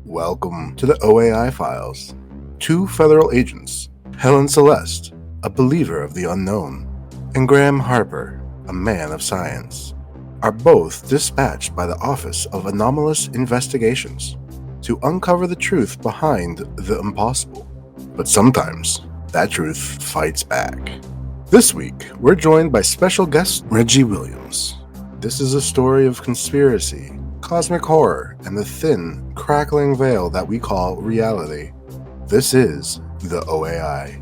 Welcome to the O.A.I. files. Two federal agents, Helen Celeste, a believer of the unknown, and Graham Harper, a man of science, are both dispatched by the Office of Anomalous Investigations to uncover the truth behind the impossible. But sometimes, that truth fights back. This week, we're joined by special guest Reggie Williams. This is a story of conspiracy, cosmic horror, and the thin, crackling veil that we call reality. This is the O.A.I.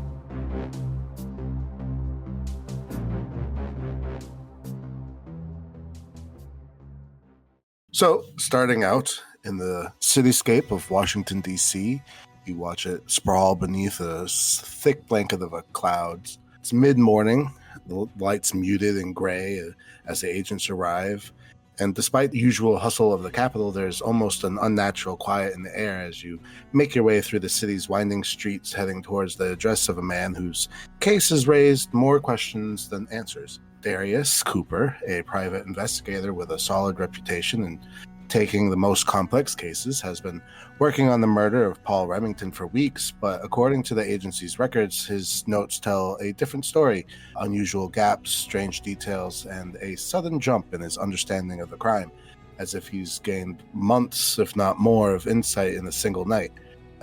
So, starting out in the cityscape of Washington, D.C., you watch it sprawl beneath a thick blanket of clouds. It's mid-morning, the lights muted and gray as the agents arrive. And despite the usual hustle of the capital, there's almost an unnatural quiet in the air as you make your way through the city's winding streets, heading towards the address of a man whose case has raised more questions than answers. Darius Cooper, a private investigator with a solid reputation and taking the most complex cases, has been working on the murder of Paul Remington for weeks, but according to the agency's records, his notes tell a different story: unusual gaps, strange details, and a sudden jump in his understanding of the crime, as if he's gained months, if not more, of insight in a single night.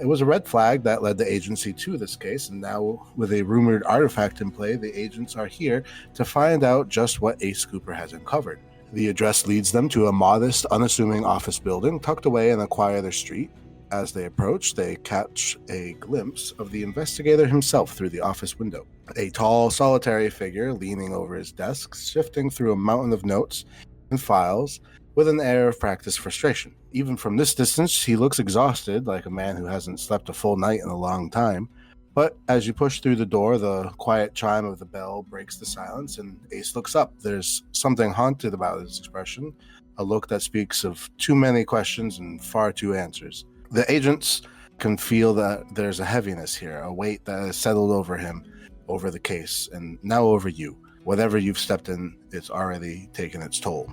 It was a red flag that led the agency to this case, and now with a rumored artifact in play, the agents are here to find out just what Ace Cooper has uncovered. The address leads them to a modest, unassuming office building tucked away in a quieter street. As they approach, they catch a glimpse of the investigator himself through the office window. A tall, solitary figure leaning over his desk, shifting through a mountain of notes and files with an air of practiced frustration. Even from this distance, he looks exhausted, like a man who hasn't slept a full night in a long time. But as you push through the door, the quiet chime of the bell breaks the silence, and Ace looks up. There's something haunted about his expression, a look that speaks of too many questions and far too answers. The agents can feel that there's a heaviness here, a weight that has settled over him, over the case, and now over you. Whatever you've stepped in, it's already taken its toll.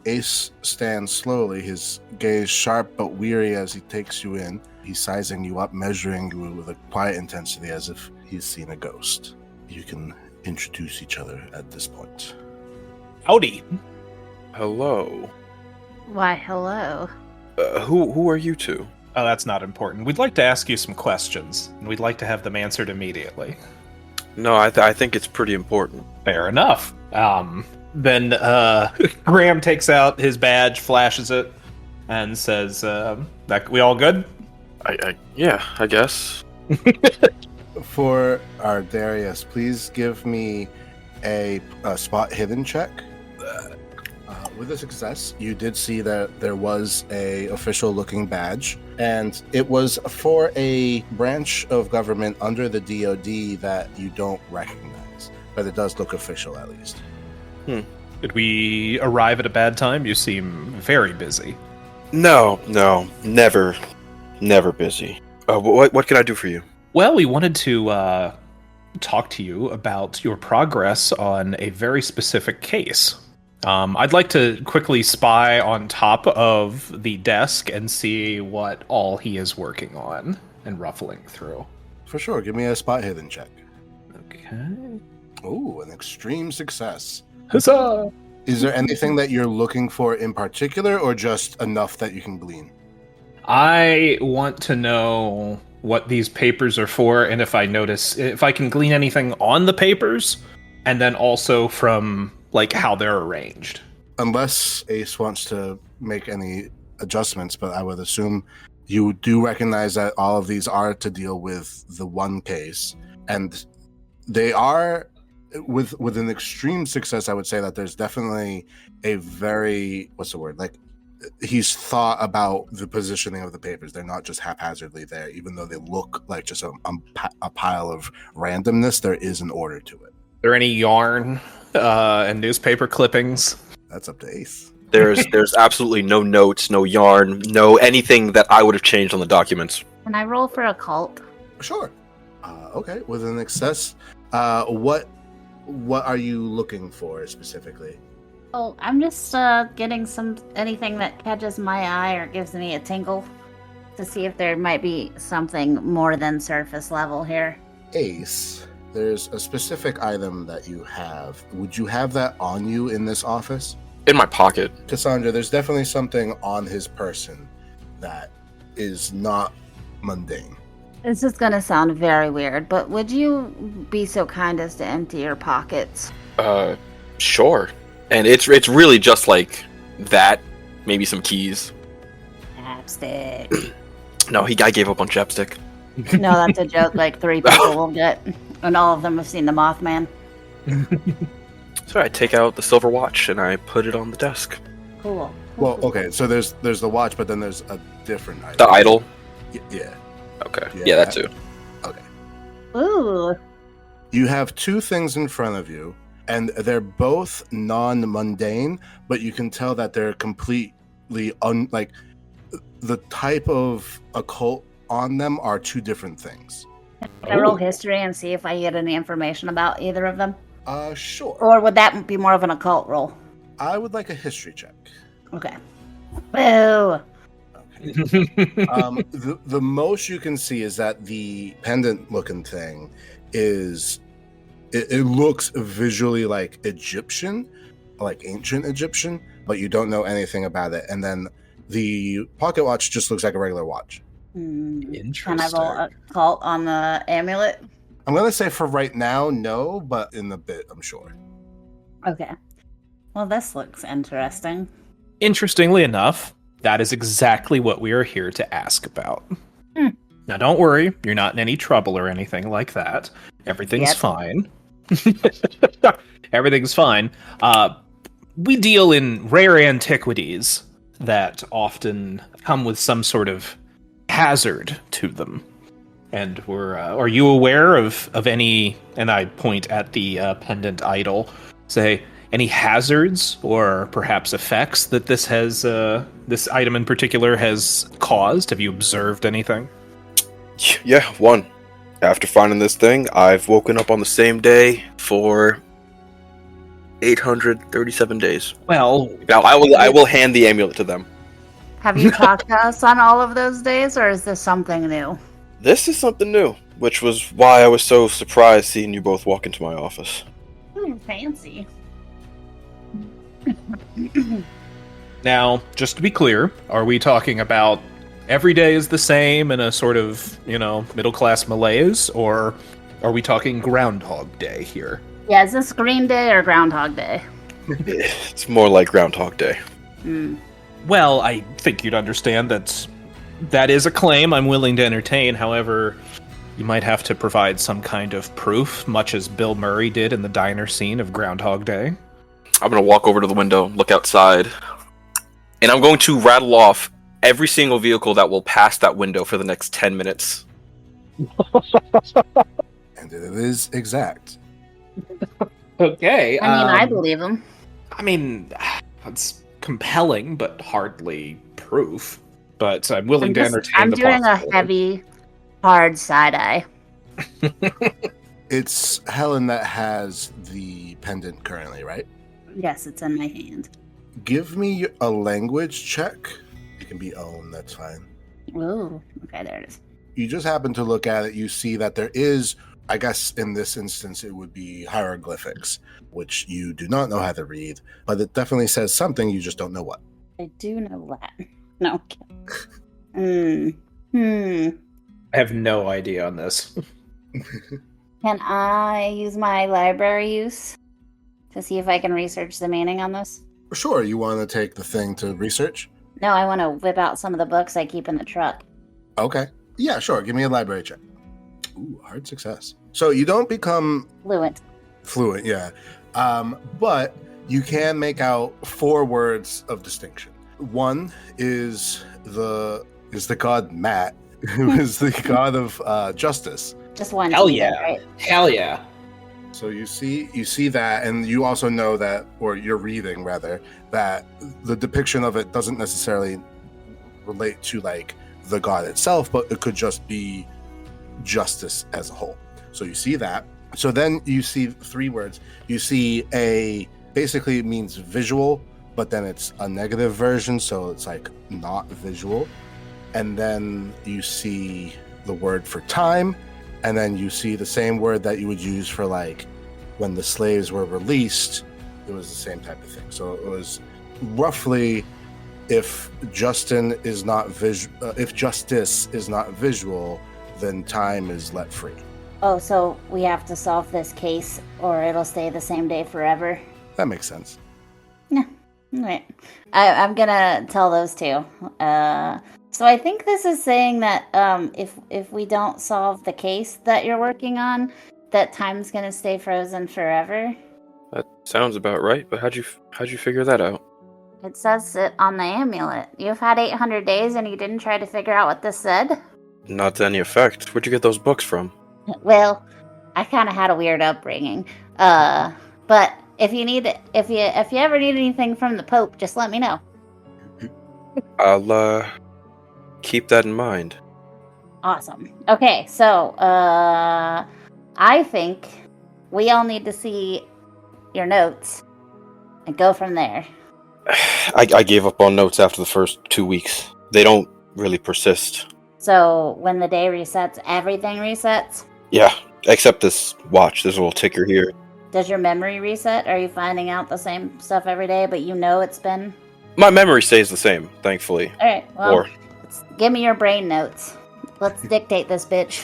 Ace stands slowly, his gaze sharp but weary as he takes you in. He's sizing you up, measuring you with a quiet intensity as if he's seen a ghost. You can introduce each other at this point. Howdy. Hello. Why, hello. Who are you two? Oh, that's not important. We'd like to ask you some questions, and we'd like to have them answered immediately. No, I think it's pretty important. Fair enough. Then Graham takes out his badge, flashes it, and says, "That we all good?" Yeah, I guess. For our Darius, please give me a spot hidden check. With a success, you did see that there was a official-looking badge, and it was for a branch of government under the DoD that you don't recognize, but it does look official at least. Did we arrive at a bad time? You seem very busy. No, never busy. What can I do for you? Well, we wanted to talk to you about your progress on a very specific case. I'd like to quickly spy on top of the desk and see what all he is working on and ruffling through. For sure, give me a spot hidden check. Okay. Ooh, an extreme success. Huzzah! Is there anything that you're looking for in particular, or just enough that you can glean? I want to know what these papers are for, and if I can glean anything on the papers, and then also from how they're arranged. Unless Ace wants to make any adjustments, but I would assume you do recognize that all of these are to deal with the one case, and they are with an extreme success. I would say that there's definitely a very, he's thought about the positioning of the papers. They're not just haphazardly there, even though they look like just a pile of randomness. There is an order to it. There any yarn and newspaper clippings? That's up to Ace. There's absolutely no notes, no yarn, no anything that I would have changed on the documents. Can I roll for occult? Sure. Okay, with an excess, what are you looking for specifically? Oh, I'm just getting anything that catches my eye or gives me a tingle. to see if there might be something more than surface level here. Ace, there's a specific item that you have. Would you have that on you in this office? In my pocket. Cassandra, there's definitely something on his person that is not mundane. This is gonna sound very weird, but would you be so kind as to empty your pockets? Sure. And it's really just like that. Maybe some keys. Chapstick. No, I gave up on chapstick. No, that's a joke like 3 people will get, and all of them have seen the Mothman. So I take out the silver watch and I put it on the desk. Cool. Well, okay, so there's the watch, but then there's a different item. The idol? Yeah. Okay. Yeah, Yeah, that too. Okay. Ooh. You have two things in front of you, and they're both non-mundane, but you can tell that they're completely like the type of occult on them are two different things. Can I roll history and see if I get any information about either of them? Sure. Or would that be more of an occult roll? I would like a history check. Okay. Boo! The most you can see is that the pendant-looking thing is it looks visually like Egyptian, like ancient Egyptian, but you don't know anything about it. And then the pocket watch just looks like a regular watch. Interesting. Can I roll occult on the amulet? I'm gonna say for right now, no, but in a bit, I'm sure. Okay. Well, this looks interesting. Interestingly enough, that is exactly what we are here to ask about. Now, don't worry, you're not in any trouble or anything like that. Everything's Yep. fine. Everything's fine. We deal in rare antiquities that often come with some sort of hazard to them. And are you aware of any, and I point at the pendant idol, say, any hazards or perhaps effects that this has, this item in particular has caused? Have you observed anything? Yeah, one. After finding this thing, I've woken up on the same day for 837 days. Well, Now, I will hand the amulet to them. Have you talked to us on all of those days, or is this something new? This is something new, which was why I was so surprised seeing you both walk into my office. Ooh, fancy. now, just to be clear, are we talking about every day is the same in a sort of, middle-class malaise, or are we talking Groundhog Day here? Yeah, is this Green Day or Groundhog Day? It's more like Groundhog Day. Well, I think you'd understand that is a claim I'm willing to entertain. However, you might have to provide some kind of proof, much as Bill Murray did in the diner scene of Groundhog Day. I'm going to walk over to the window, look outside, and I'm going to rattle off every single vehicle that will pass that window for the next 10 minutes. And it is exact. Okay. I believe him. I mean, it's compelling, but hardly proof. But I'm willing to entertain I'm the doing a possibility. heavy, hard side eye. It's Helen that has the pendant currently, right? Yes, it's in my hand. Give me a language check. It can be own, that's fine. Ooh, okay, there it is. You just happen to look at it, you see that there is, I guess in this instance, it would be hieroglyphics, which you do not know how to read, but it definitely says something, you just don't know what. I do know Latin. No. Okay. I have no idea on this. Can I use my library use to see if I can research the meaning on this? Sure, you want to take the thing to research? No, I want to whip out some of the books I keep in the truck. Okay. Yeah, sure, give me a library check. Ooh, hard success. So you don't become Fluent, yeah. But you can make out 4 words of distinction. One is the god Matt, who is the god of justice. Just one. Hell T, yeah. Right? Hell yeah. So you see that, and you also know that, or you're reading rather, that the depiction of it doesn't necessarily relate to like the god itself, but it could just be justice as a whole. So you see that. So then you see 3 words. You see basically it means visual, but then it's a negative version, so it's like not visual. and then you see the word for time, and then you see the same word that you would use for like when the slaves were released. It was the same type of thing. So it was roughly, if Justin is not if justice is not visual, then time is let free. Oh, so we have to solve this case, or it'll stay the same day forever. That makes sense. Yeah. All right. I'm gonna tell those two. So I think this is saying that if we don't solve the case that you're working on, that time's gonna stay frozen forever. That sounds about right, but how'd you figure that out? It says it on the amulet. You've had 800 days and you didn't try to figure out what this said? Not to any effect. Where'd you get those books from? Well, I kind of had a weird upbringing. But if you ever need anything from the Pope, just let me know. I'll keep that in mind. Awesome. Okay, so I think we all need to see your notes and go from there. I gave up on notes after the first 2 weeks. They don't really persist. So when the day resets, everything resets? Yeah, except this watch. There's a little ticker here. Does your memory reset? Are you finding out the same stuff every day, but you know it's been? My memory stays the same, thankfully. Alright, well, Or, give me your brain notes. Let's dictate this bitch.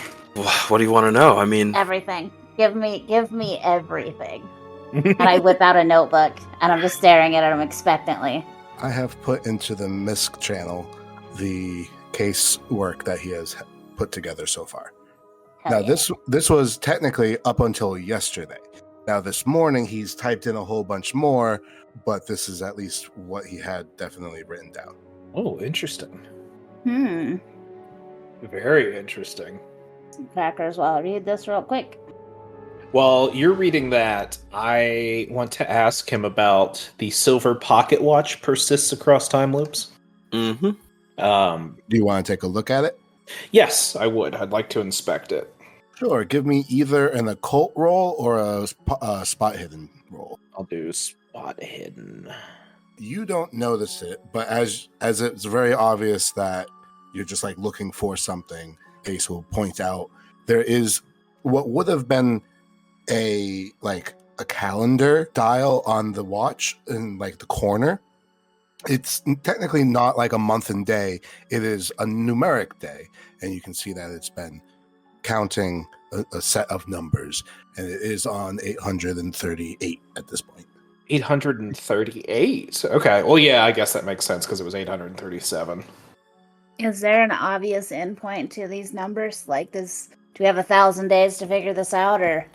what do you want to know? I mean... Everything. Give me everything. And I whip out a notebook, and I'm just staring at him expectantly. I have put into the MISC channel the case work that he has put together so far. Hell Now, yeah. this was technically up until yesterday. Now, this morning, he's typed in a whole bunch more, but this is at least what he had definitely written down. Oh, interesting. Very interesting. Crackers, while I read this real quick. While you're reading that, I want to ask him about the silver pocket watch persists across time loops. Mm-hmm. Do you want to take a look at it? Yes, I would. I'd like to inspect it. Sure. Give me either an occult roll or a spot hidden roll. I'll do spot hidden. You don't notice it, but as it's very obvious that you're just like looking for something, Ace will point out there is what would have been a calendar dial on the watch in like the corner. It's technically not like a month and day. It is a numeric day, and you can see that it's been counting a set of numbers, and it is on 838 at this point. 838. Okay. Well, yeah, I guess that makes sense because it was 837. Is there an obvious endpoint to these numbers? Like this, do we have 1,000 days to figure this out, or?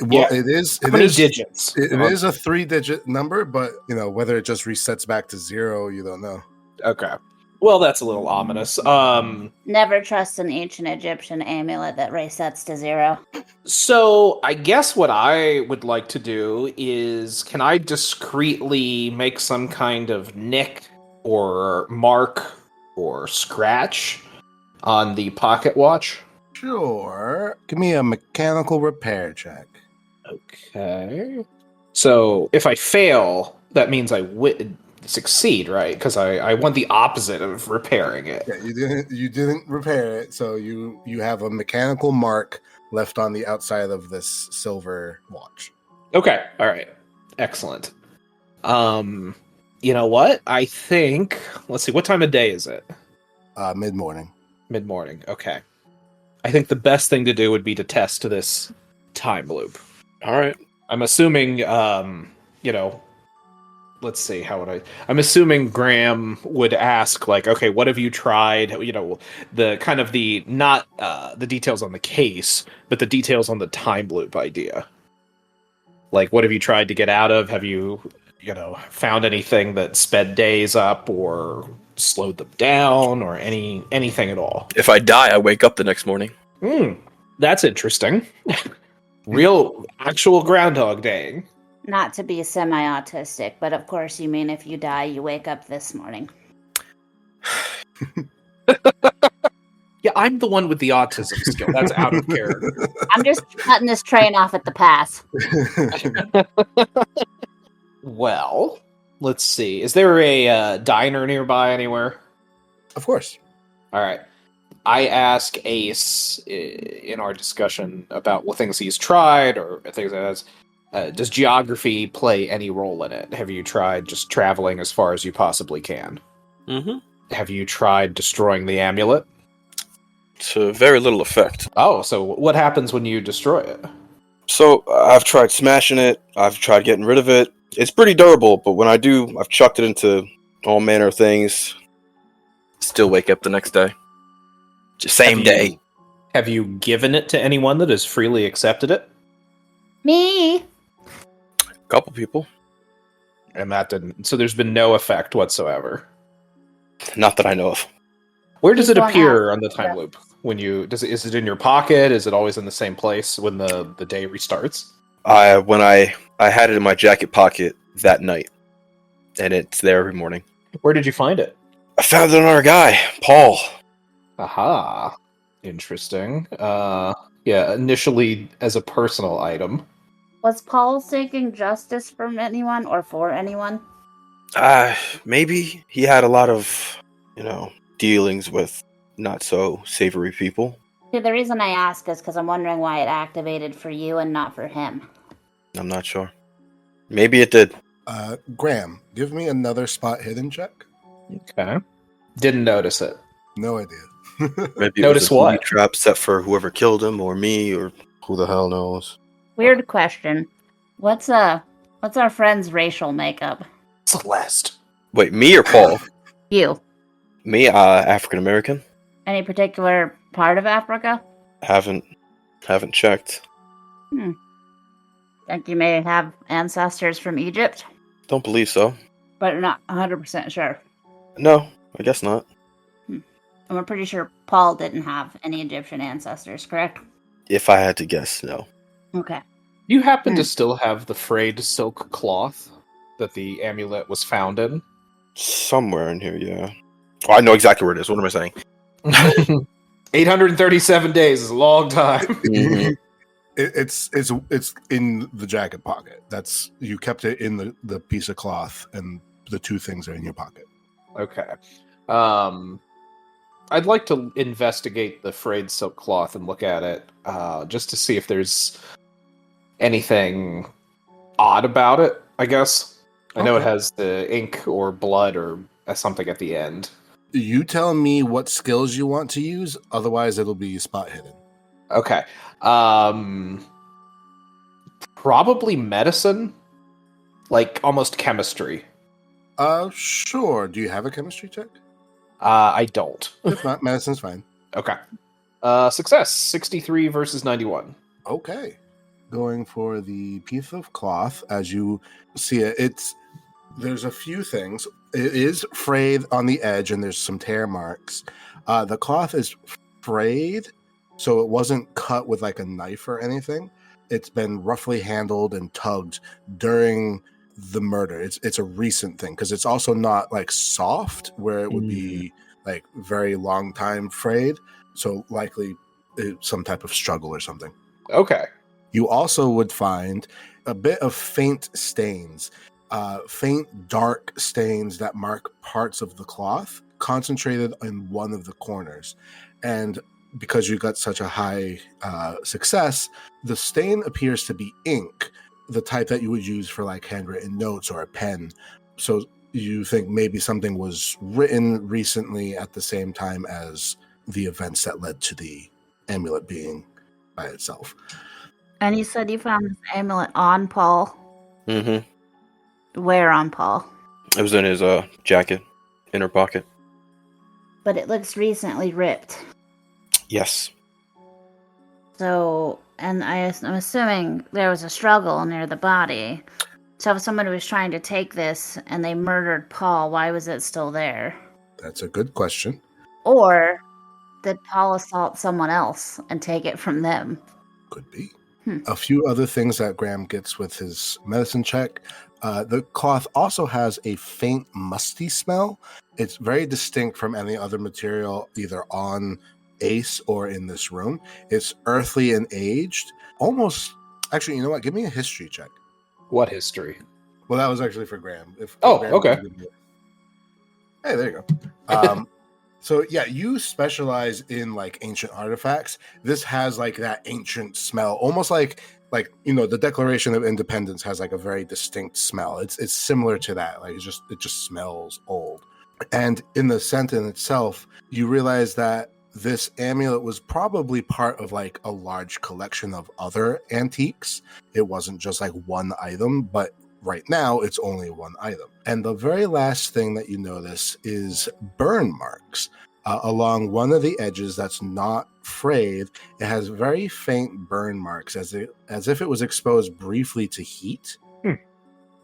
Yeah. It is. How many digits? It is a 3-digit number, but whether it just resets back to 0, you don't know. Okay. Well, that's a little ominous. Never trust an ancient Egyptian amulet that resets to 0. So I guess what I would like to do is, can I discreetly make some kind of nick or mark or scratch on the pocket watch? Sure. Give me a mechanical repair check. Okay. So if I fail, that means I succeed, right? Because I want the opposite of repairing it. Yeah, you didn't repair it, so you have a mechanical mark left on the outside of this silver watch. Okay. All right. Excellent. You know what? I think, let's see, what time of day is it? Mid-morning. Mid-morning. Okay. I think the best thing to do would be to test this time loop. All right. I'm assuming, let's see, I'm assuming Graham would ask, like, okay, what have you tried? The kind of not the details on the case, but the details on the time loop idea. Like, what have you tried to get out of? Have you, found anything that sped days up or slowed them down or anything at all? If I die, I wake up the next morning. That's interesting. Real, actual Groundhog Day. Not to be semi-autistic, but of course you mean if you die, you wake up this morning. Yeah, I'm the one with the autism skill. That's out of character. I'm just cutting this train off at the pass. Well, let's see. Is there a diner nearby anywhere? Of course. All right. I ask Ace in our discussion about what things he's tried or things like that. Does geography play any role in it? Have you tried just traveling as far as you possibly can? Mm-hmm. Have you tried destroying the amulet? To very little effect. Oh, so what happens when you destroy it? So I've tried smashing it. I've tried getting rid of it. It's pretty durable, but when I do, I've chucked it into all manner of things. Still wake up the next day. Just same day. Have you given it to anyone that has freely accepted it? Me. Couple people. And that didn't. So there's been no effect whatsoever. Not that I know of. Where does Just it one appear ask. on the time Yeah. loop? When you is it in your pocket? Is it always in the same place when the day restarts? When I had it in my jacket pocket that night, and it's there every morning. Where did you find it? I found it on our guy, Paul. Aha. Interesting. Yeah, initially as a personal item. Was Paul seeking justice from anyone or for anyone? Maybe he had a lot of, dealings with not so savory people. See, the reason I ask is because I'm wondering why it activated for you and not for him. I'm not sure. Maybe it did. Graham, give me another spot hidden check. Okay. Didn't notice it. No idea. Maybe it Notice was a booby what? trap set for whoever killed him, or me, or who the hell knows. Weird question. What's our friend's racial makeup? Celeste. Wait, me or Paul? You. Me, African American. Any particular part of Africa? Haven't checked. Think you may have ancestors from Egypt, Don't believe so. but you're not 100% sure. No, I guess not. I'm pretty sure Paul didn't have any Egyptian ancestors, correct? If I had to guess, no. Okay. You happen to still have the frayed silk cloth that the amulet was found in? Somewhere in here, yeah. Oh, I know exactly where it is. What am I saying? 837 days is a long time. Mhm. It's in the jacket pocket. That's you kept it in the piece of cloth, and the two things are in your pocket. Okay. I'd like to investigate the frayed silk cloth and look at it, just to see if there's anything odd about it, I guess. I know it Okay. has the ink or blood or something at the end. You tell me what skills you want to use. Otherwise, it'll be spot hidden. Okay. Probably medicine? Like, almost chemistry. Sure. Do you have a chemistry check? I don't. If not, medicine's fine. Okay. Success. 63 versus 91. Okay. Going for the piece of cloth, as you see it, there's a few things. It is frayed on the edge, and there's some tear marks. The cloth is frayed, so it wasn't cut with like a knife or anything. It's been roughly handled and tugged during the murder. It's a recent thing because it's also not like soft where it would be like very long time frayed. So likely some type of struggle or something. Okay. You also would find a bit of faint stains, faint dark stains that mark parts of the cloth concentrated in one of the corners. And because you got such a high success, the stain appears to be ink, the type that you would use for like handwritten notes or a pen. So you think maybe something was written recently at the same time as the events that led to the amulet being by itself. And you said you found this amulet on Paul. Mm-hmm. Where on Paul? It was in his jacket, inner pocket. But it looks recently ripped. Yes. So, and I'm assuming there was a struggle near the body. So if someone was trying to take this and they murdered Paul, why was it still there? That's a good question. Or did Paul assault someone else and take it from them? Could be. A few other things that Graham gets with his medicine check. The cloth also has a faint musty smell. It's very distinct from any other material, either on Ace or in this room. It's earthy and aged. Almost, actually, you know what? Give me a history check. What history? Well, that was actually for Graham. If Oh, Graham okay. can give me- Hey, there you go. So yeah, you specialize in like ancient artifacts. This has like that ancient smell, almost like the Declaration of Independence has like a very distinct smell. It's similar to that. Like it just smells old. And in the scent in itself, you realize that this amulet was probably part of like a large collection of other antiques. It wasn't just like one item, but right now it's only one item. And the very last thing that you notice is burn marks along one of the edges that's not frayed. It has very faint burn marks as if it was exposed briefly to heat.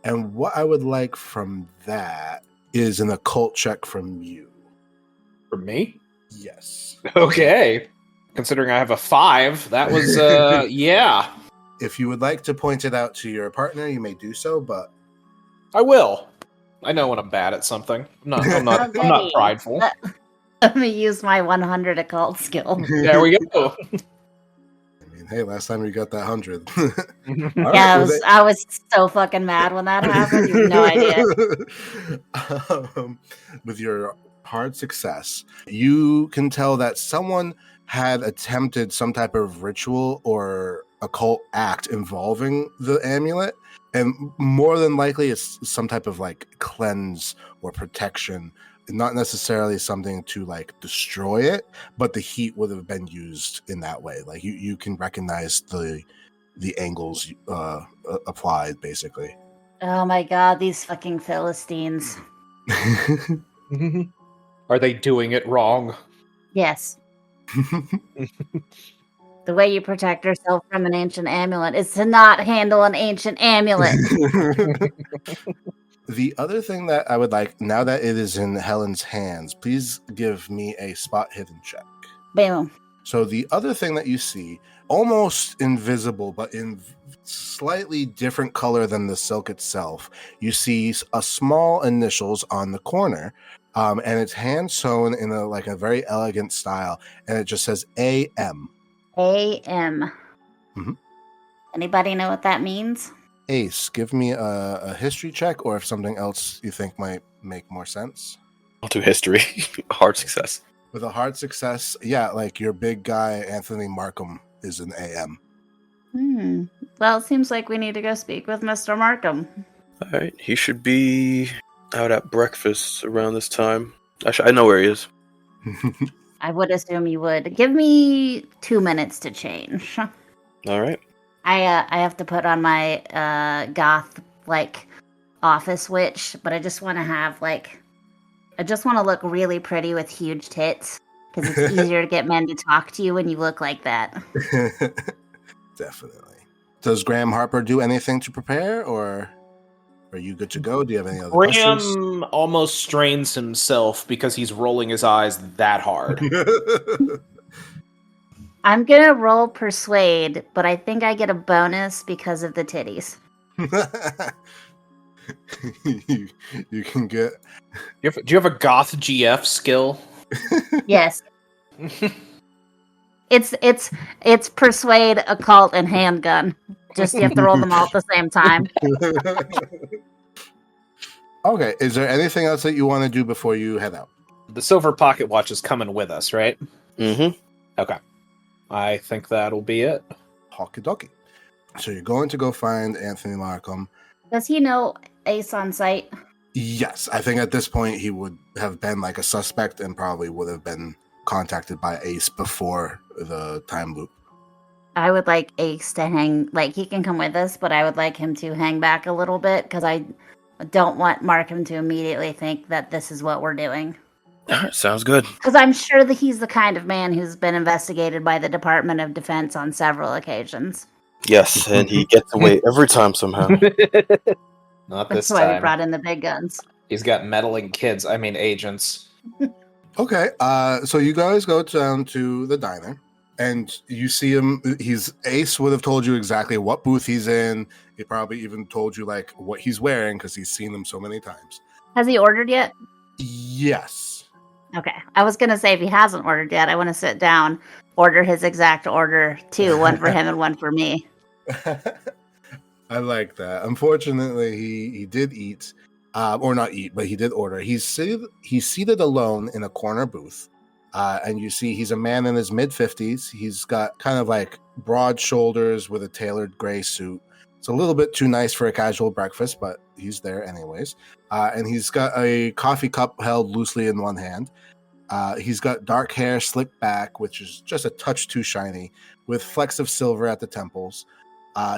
And what I would like from that is an occult check from you. For me? Yes. Okay. Considering I have a 5, that was yeah. If you would like to point it out to your partner, you may do so, but I will. I know when I'm bad at something. I'm not prideful. Let me use my 100 occult skill. There we go. I mean, hey, last time you got that 100. Yeah, I was so fucking mad when that happened. You have no idea. With your hard success, you can tell that someone had attempted some type of ritual or occult act involving the amulet, and more than likely it's some type of like cleanse or protection, not necessarily something to like destroy it, but the heat would have been used in that way. Like you can recognize the angles applied, basically. Oh my god, these fucking Philistines. Are they doing it wrong? Yes. The way you protect yourself from an ancient amulet is to not handle an ancient amulet. The other thing that I would like, now that it is in Helen's hands, please give me a spot hidden check. Boom. So the other thing that you see, almost invisible, but in slightly different color than the silk itself, you see a small initials on the corner, and it's hand sewn in a very elegant style, and it just says A.M. A.M. Mm-hmm. Anybody know what that means? Ace, give me a history check, or if something else you think might make more sense. I'll do history. Hard success. With a hard success, yeah, like your big guy, Anthony Markham, is an AM. Well, it seems like we need to go speak with Mr. Markham. All right, he should be out at breakfast around this time. Actually, I know where he is. I would assume you would. Give me 2 minutes to change. All right. I have to put on my goth office witch, but I just want to have I just want to look really pretty with huge tits because it's easier to get men to talk to you when you look like that. Definitely. Does Graham Harper do anything to prepare, or are you good to go? Do you have any other Graham questions? almost strains himself because he's rolling his eyes that hard. I'm gonna roll persuade, but I think I get a bonus because of the titties. you can get. Do you have a goth GF skill? Yes. It's persuade, occult, and handgun. Just you have to roll them all at the same time. Okay, is there anything else that you want to do before you head out? The silver pocket watch is coming with us, right? Mm-hmm. Okay. I think that'll be it. Hockey dokie. So you're going to go find Anthony Markham. Does he know Ace on site? Yes, I think at this point he would have been like a suspect and probably would have been contacted by Ace before the time loop. I would like Ace to hang, he can come with us, but I would like him to hang back a little bit because I don't want Markham to immediately think that this is what we're doing. All right, sounds good. Because I'm sure that he's the kind of man who's been investigated by the Department of Defense on several occasions. Yes, and he gets away every time somehow. Not this That's why time. we brought in the big guns. He's got meddling agents. Okay, so you guys go down to the diner, and you see him. Ace would have told you exactly what booth he's in. He probably even told you what he's wearing because he's seen them so many times. Has he ordered yet? Yes. Okay. I was going to say, if he hasn't ordered yet, I want to sit down, order his exact order, too. One for him and one for me. I like that. Unfortunately, he did eat, or not eat, but he did order. He's seated alone in a corner booth, and you see he's a man in his mid-50s. He's got kind of like broad shoulders with a tailored gray suit. It's a little bit too nice for a casual breakfast, but he's there anyways. And he's got a coffee cup held loosely in one hand. He's got dark hair slicked back, which is just a touch too shiny, with flecks of silver at the temples.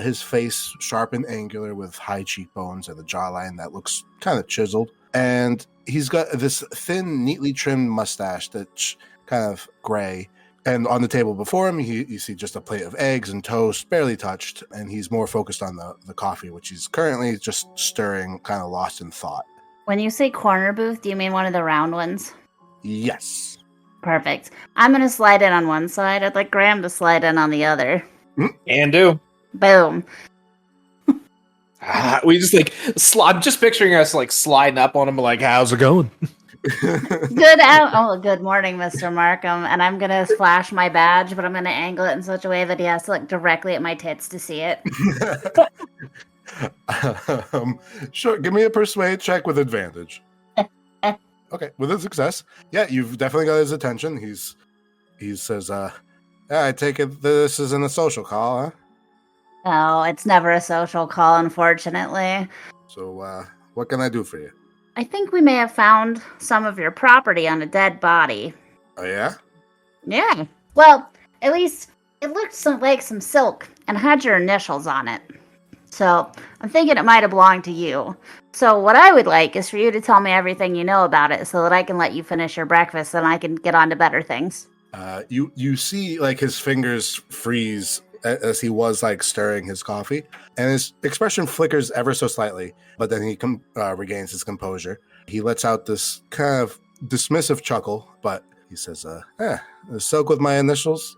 His face sharp and angular with high cheekbones and a jawline that looks kind of chiseled. And he's got this thin, neatly trimmed mustache that's kind of gray. And on the table before him, you see just a plate of eggs and toast, barely touched. And he's more focused on the coffee, which he's currently just stirring, kind of lost in thought. When you say corner booth, do you mean one of the round ones? Yes. Perfect. I'm going to slide in on one side. I'd like Graham to slide in on the other. And do. Boom. We just like I'm just picturing us like sliding up on him, like, how's it going? Good morning, Mr. Markham. And I'm gonna flash my badge, but I'm gonna angle it in such a way that he has to look directly at my tits to see it. Sure, give me a persuade check with advantage. Okay, with a success. Yeah, you've definitely got his attention. He says, yeah, I take it this isn't a social call, huh? No, it's never a social call, unfortunately. So, what can I do for you? I think we may have found some of your property on a dead body. Oh, yeah? Yeah. Well, at least it looked like some silk and had your initials on it. So I'm thinking it might have belonged to you. So what I would like is for you to tell me everything you know about it so that I can let you finish your breakfast and I can get on to better things. You see, like, his fingers freeze as he was, like, stirring his coffee, and his expression flickers ever so slightly, but then he regains his composure. He lets out this kind of dismissive chuckle, but he says, silk with my initials?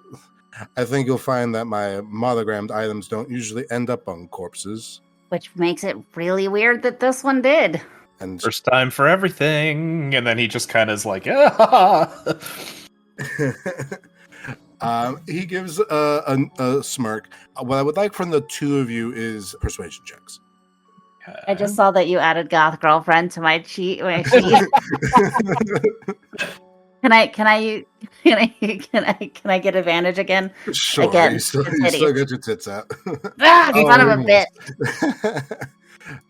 I think you'll find that my monogrammed items don't usually end up on corpses. Which makes it really weird that this one did. And First time for everything, and then he just kind of is like, ah. He gives a smirk. What I would like from the two of you is persuasion checks. I just saw that you added goth girlfriend to my sheet. Can I get advantage again? Sure. Again, You still get your tits out. Son of a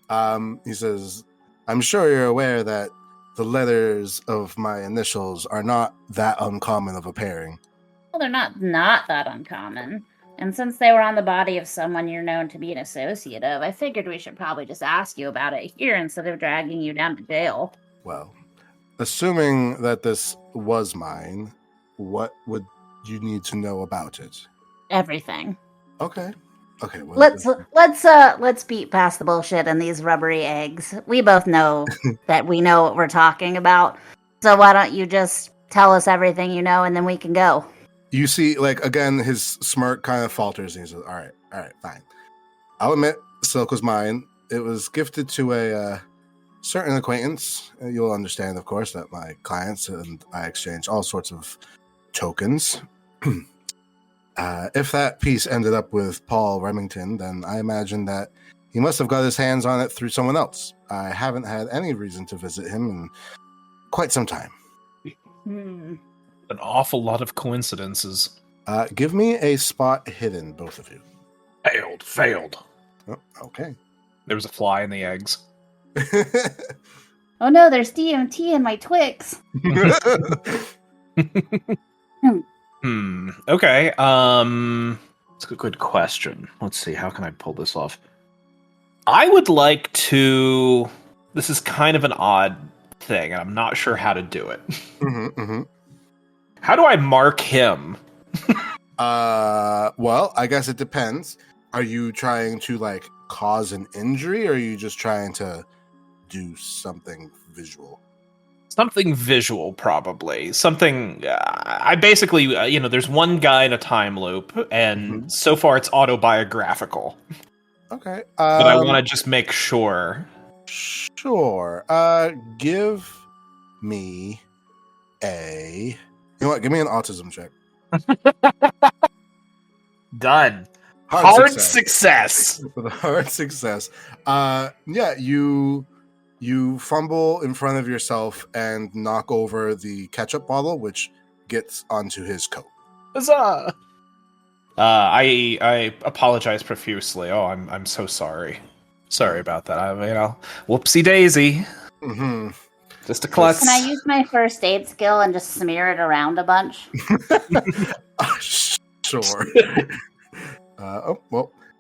bitch. He says, I'm sure you're aware that the letters of my initials are not that uncommon of a pairing. Well, they're not that uncommon. And since they were on the body of someone you're known to be an associate of, I figured we should probably just ask you about it here instead of dragging you down to jail. Well, assuming that this was mine, what would you need to know about it? Everything. Okay. Well, let's beat past the bullshit and these rubbery eggs. We both know that we know what we're talking about. So why don't you just tell us everything you know and then we can go. You see, like, again, his smirk kind of falters and he says, all right, fine. I'll admit, silk was mine. It was gifted to a certain acquaintance. You'll understand, of course, that my clients and I exchange all sorts of tokens. If that piece ended up with Paul Remington, then I imagine that he must have got his hands on it through someone else. I haven't had any reason to visit him in quite some time. An awful lot of coincidences. Give me a spot hidden, both of you. Failed. Oh, okay. There was a fly in the eggs. Oh no, there's DMT in my Twix. Okay. That's a good question. Let's see. How can I pull this off? I would like to. This is kind of an odd thing, and I'm not sure how to do it. How do I mark him? Well, I guess it depends. Are you trying to, like, cause an injury, or are you just trying to do something visual? Something visual, probably. Something. I basically, there's one guy in a time loop, and so far it's autobiographical. Okay. But I want to just make sure. Sure. Give me a. You know what? Give me an autism check. Done. Hard success. With a hard success. Yeah, you You fumble in front of yourself and knock over the ketchup bottle, which gets onto his coat. Huzzah! I apologize profusely. Oh, I'm so sorry. Sorry about that. Whoopsie daisy. Mm-hmm. Just a klutz. Can I use my first aid skill and just smear it around a bunch? Sure.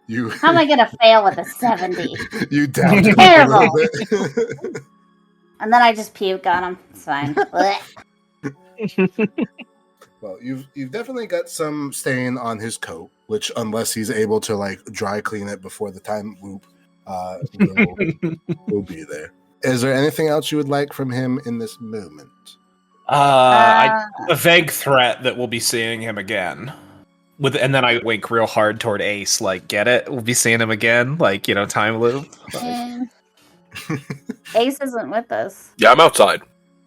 You. How am I gonna fail with a 70? You downed him a Terrible. little bit. And then I just puke on him. It's fine. Blech. Well, you've definitely got some stain on his coat, which unless he's able to like dry clean it before the time loop, will be there. Is there anything else you would like from him in this moment? A vague threat that we'll be seeing him again. And then I wink real hard toward Ace, like, get it? We'll be seeing him again, like, time loop. Ace isn't with us. Yeah, I'm outside.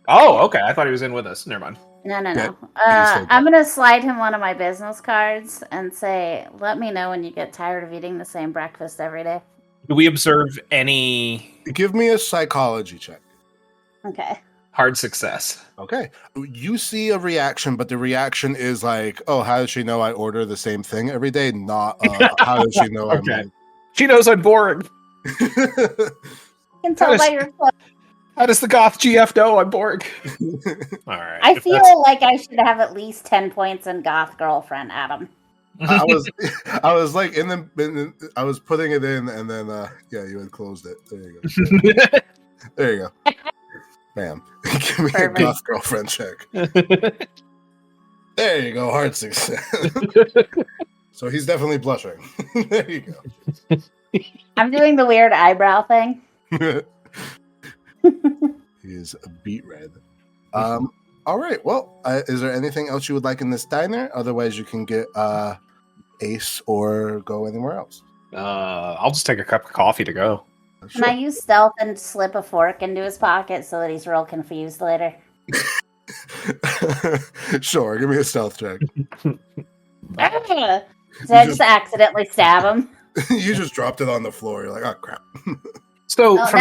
Oh, okay. I thought he was in with us. Never mind. No. Yeah, I'm gonna slide him one of my business cards and say, "Let me know when you get tired of eating the same breakfast every day." Do we observe any Give me a psychology check. Okay. hard success? Okay. You see a reaction, but the reaction is like, oh, how does she know I order the same thing every day? Not, how does she know Okay. I'm She knows I'm boring. like... You can tell by your clothes. How does the goth GF know I'm boring? All right. I feel like I should have at least 10 points in goth girlfriend, Adam. I was like I was putting it in, and then you had closed it. There you go. There you go. Bam. Give me Perfect. a goth girlfriend check. There you go. Hard success. So he's definitely blushing. There you go. I'm doing the weird eyebrow thing. He's a beet red. All right. Well, is there anything else you would like in this diner? Otherwise, you can get Ace or go anywhere else. I'll just take a cup of coffee to go. Can I use stealth and slip a fork into his pocket so that he's real confused later? Sure. Give me a stealth check. So I just accidentally stab him. You just dropped it on the floor. You're like, oh crap. So Oh, from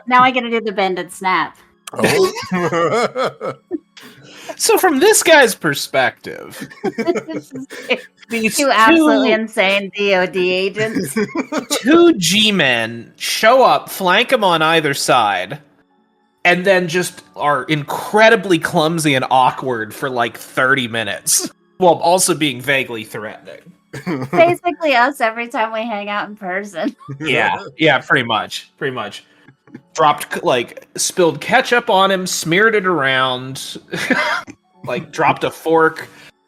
now I get to do the bend and snap. Oh. So from this guy's perspective, these Two absolutely insane DOD agents. two G-men show up, flank him on either side, and then just are incredibly clumsy and awkward for like 30 minutes, while also being vaguely threatening. Basically us every time we hang out in person. Yeah, pretty much. Dropped, spilled ketchup on him, smeared it around, dropped a fork.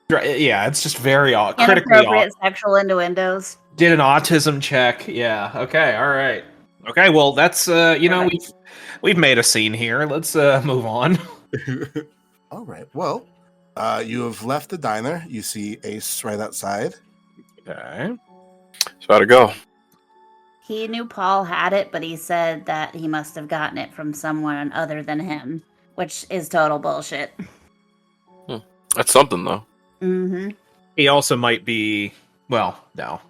Yeah, it's just very critically Inappropriate sexual innuendos. Did an autism check. Yeah. Okay. All right. Okay. Well, that's we've made a scene here. Let's move on. All right. Well, you have left the diner. You see Ace right outside. Okay. It's about to go. He knew Paul had it, but he said that he must have gotten it from someone other than him, which is total bullshit. That's something, though. Mm-hmm. He also might be. Well, no.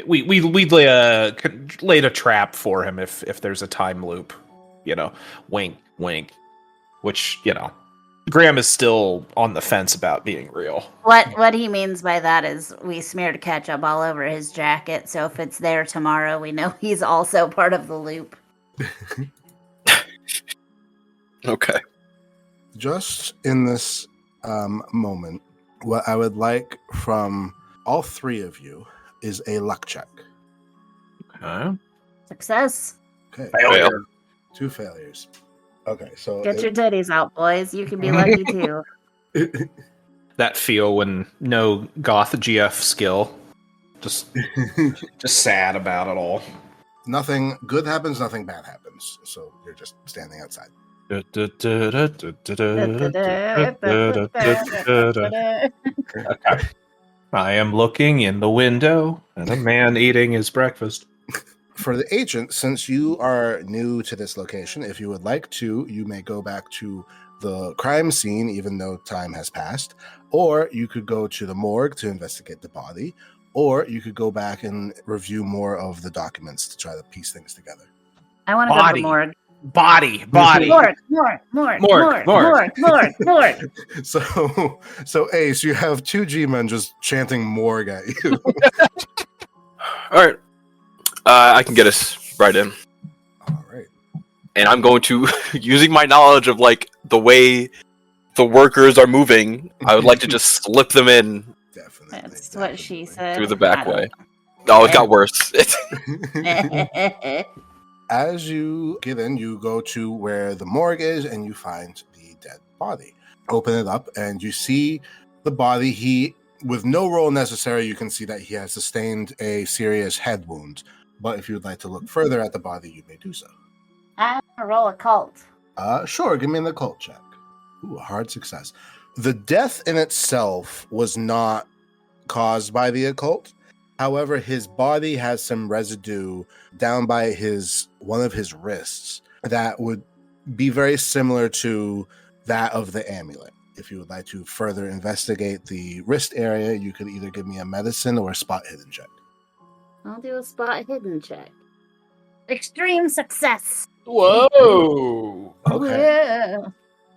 We laid a trap for him if there's a time loop. Wink, wink. Which Graham is still on the fence about being real. What he means by that is we smeared ketchup all over his jacket, so if it's there tomorrow, we know he's also part of the loop. Okay. Just in this moment, what I would like from all three of you is a luck check. Okay. Success. Okay. Fail. 2 failures. Okay, so Get your titties out, boys. You can be lucky too. That feel when no goth GF skill. Just sad about it all. Nothing good happens, nothing bad happens. So you're just standing outside. Okay. I am looking in the window at a man eating his breakfast. For the agent, since you are new to this location, if you would like to, you may go back to the crime scene, even though time has passed, or you could go to the morgue to investigate the body, or you could go back and review more of the documents to try to piece things together. I want to go to the morgue. Body. Morgue. So Ace, you have two G-men just chanting morgue at you. All right. I can get us right in. All right. And I'm going to, using my knowledge of like the way the workers are moving, I would like to just slip them in Definitely. That's what she said. through the back I don't way. Oh, it got worse. know. As you get in, you go to where the morgue is and you find the dead body. Open it up and you see the body. With no roll necessary, you can see that he has sustained a serious head wound. But if you would like to look further at the body, you may do so. I'm gonna roll occult. Sure, give me an occult check. Ooh, a hard success. The death in itself was not caused by the occult. However, his body has some residue down by one of his wrists that would be very similar to that of the amulet. If you would like to further investigate the wrist area, you could either give me a medicine or a spot hidden check. I'll do a spot hidden check. Extreme success. Whoa. Okay. Yeah.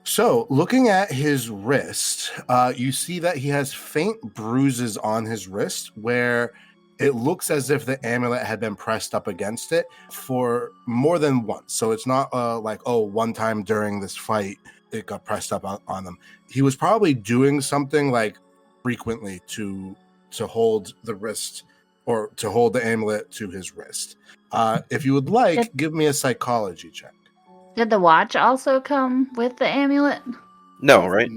So, looking at his wrist, you see that he has faint bruises on his wrist where it looks as if the amulet had been pressed up against it for more than once. So it's not like, one time during this fight, it got pressed up on him. He was probably doing something like frequently to hold the wrist or to hold the amulet to his wrist. If you would like, give me a psychology check. Did the watch also come with the amulet? No, right?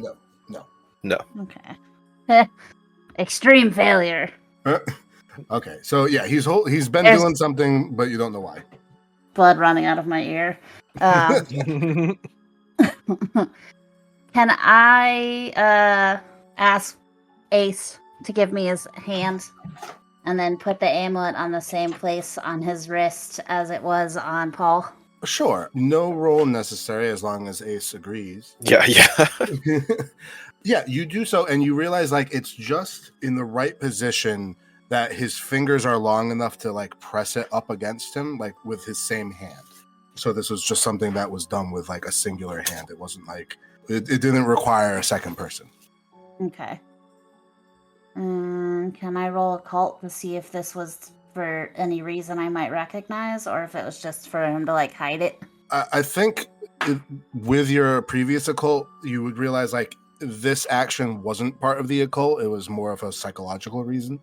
No. Okay. Extreme failure. Okay, so yeah, he's been There's- doing something, but you don't know why. Blood running out of my ear. Can I ask Ace to give me his hand and then put the amulet on the same place on his wrist as it was on Paul? Sure, no roll necessary as long as Ace agrees. Yeah. Yeah, you do so, and you realize like it's just in the right position that his fingers are long enough to like press it up against him, like with his same hand. So this was just something that was done with like a singular hand. It wasn't like it didn't require a second person. Okay. Can I roll occult to see if this was for any reason I might recognize, or if it was just for him to like hide it? I think with your previous occult, you would realize like this action wasn't part of the occult. It was more of a psychological reason.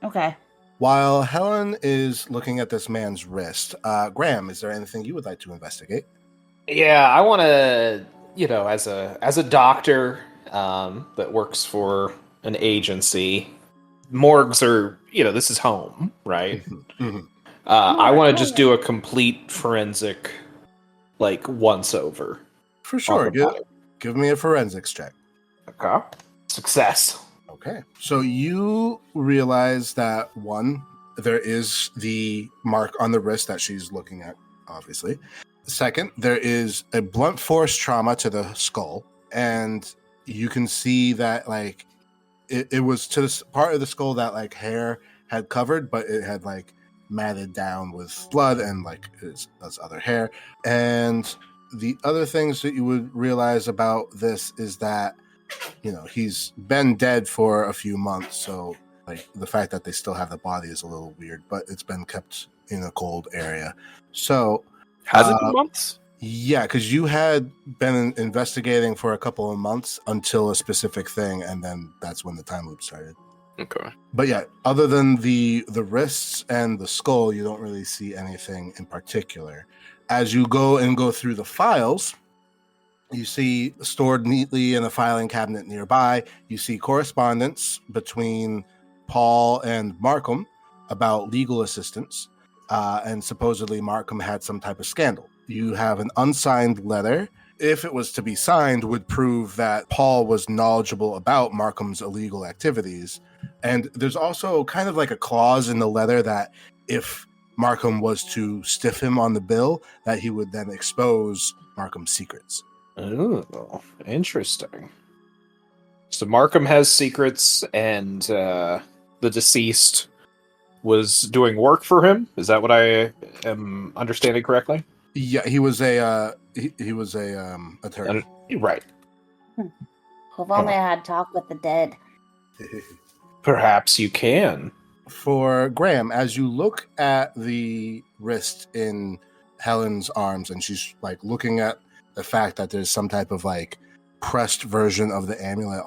Okay. While Helen is looking at this man's wrist, Graham, is there anything you would like to investigate? Yeah, I want to, as a doctor that works for an agency, morgues are, this is home, right? Mm-hmm. I want to just do a complete forensic, like, once over. For sure. Give me a forensics check. Okay. Success. Okay. So you realize that one, there is the mark on the wrist that she's looking at, obviously. Second, there is a blunt force trauma to the skull, and you can see that like it was to this part of the skull that like hair had covered, but it had like matted down with blood and like his other hair. And the other things that you would realize about this is that he's been dead for a few months, so like the fact that they still have the body is a little weird, but it's been kept in a cold area. So Has it been months? Yeah, because you had been investigating for a couple of months until a specific thing, and then that's when the time loop started. Okay. But yeah, other than the wrists and the skull, you don't really see anything in particular. As you go through the files, you see stored neatly in a filing cabinet nearby, you see correspondence between Paul and Markham about legal assistance, and supposedly Markham had some type of scandal. You have an unsigned letter. If it was to be signed, would prove that Paul was knowledgeable about Markham's illegal activities. And there's also kind of like a clause in the letter that if Markham was to stiff him on the bill, that he would then expose Markham's secrets. Oh, interesting. So Markham has secrets, and the deceased was doing work for him. Is that what I am understanding correctly? Yeah, he was a he was a attorney. Right. If only I had talked with the dead. Perhaps you can. For Graham, as you look at the wrist in Helen's arms, and she's like looking at the fact that there's some type of like pressed version of the amulet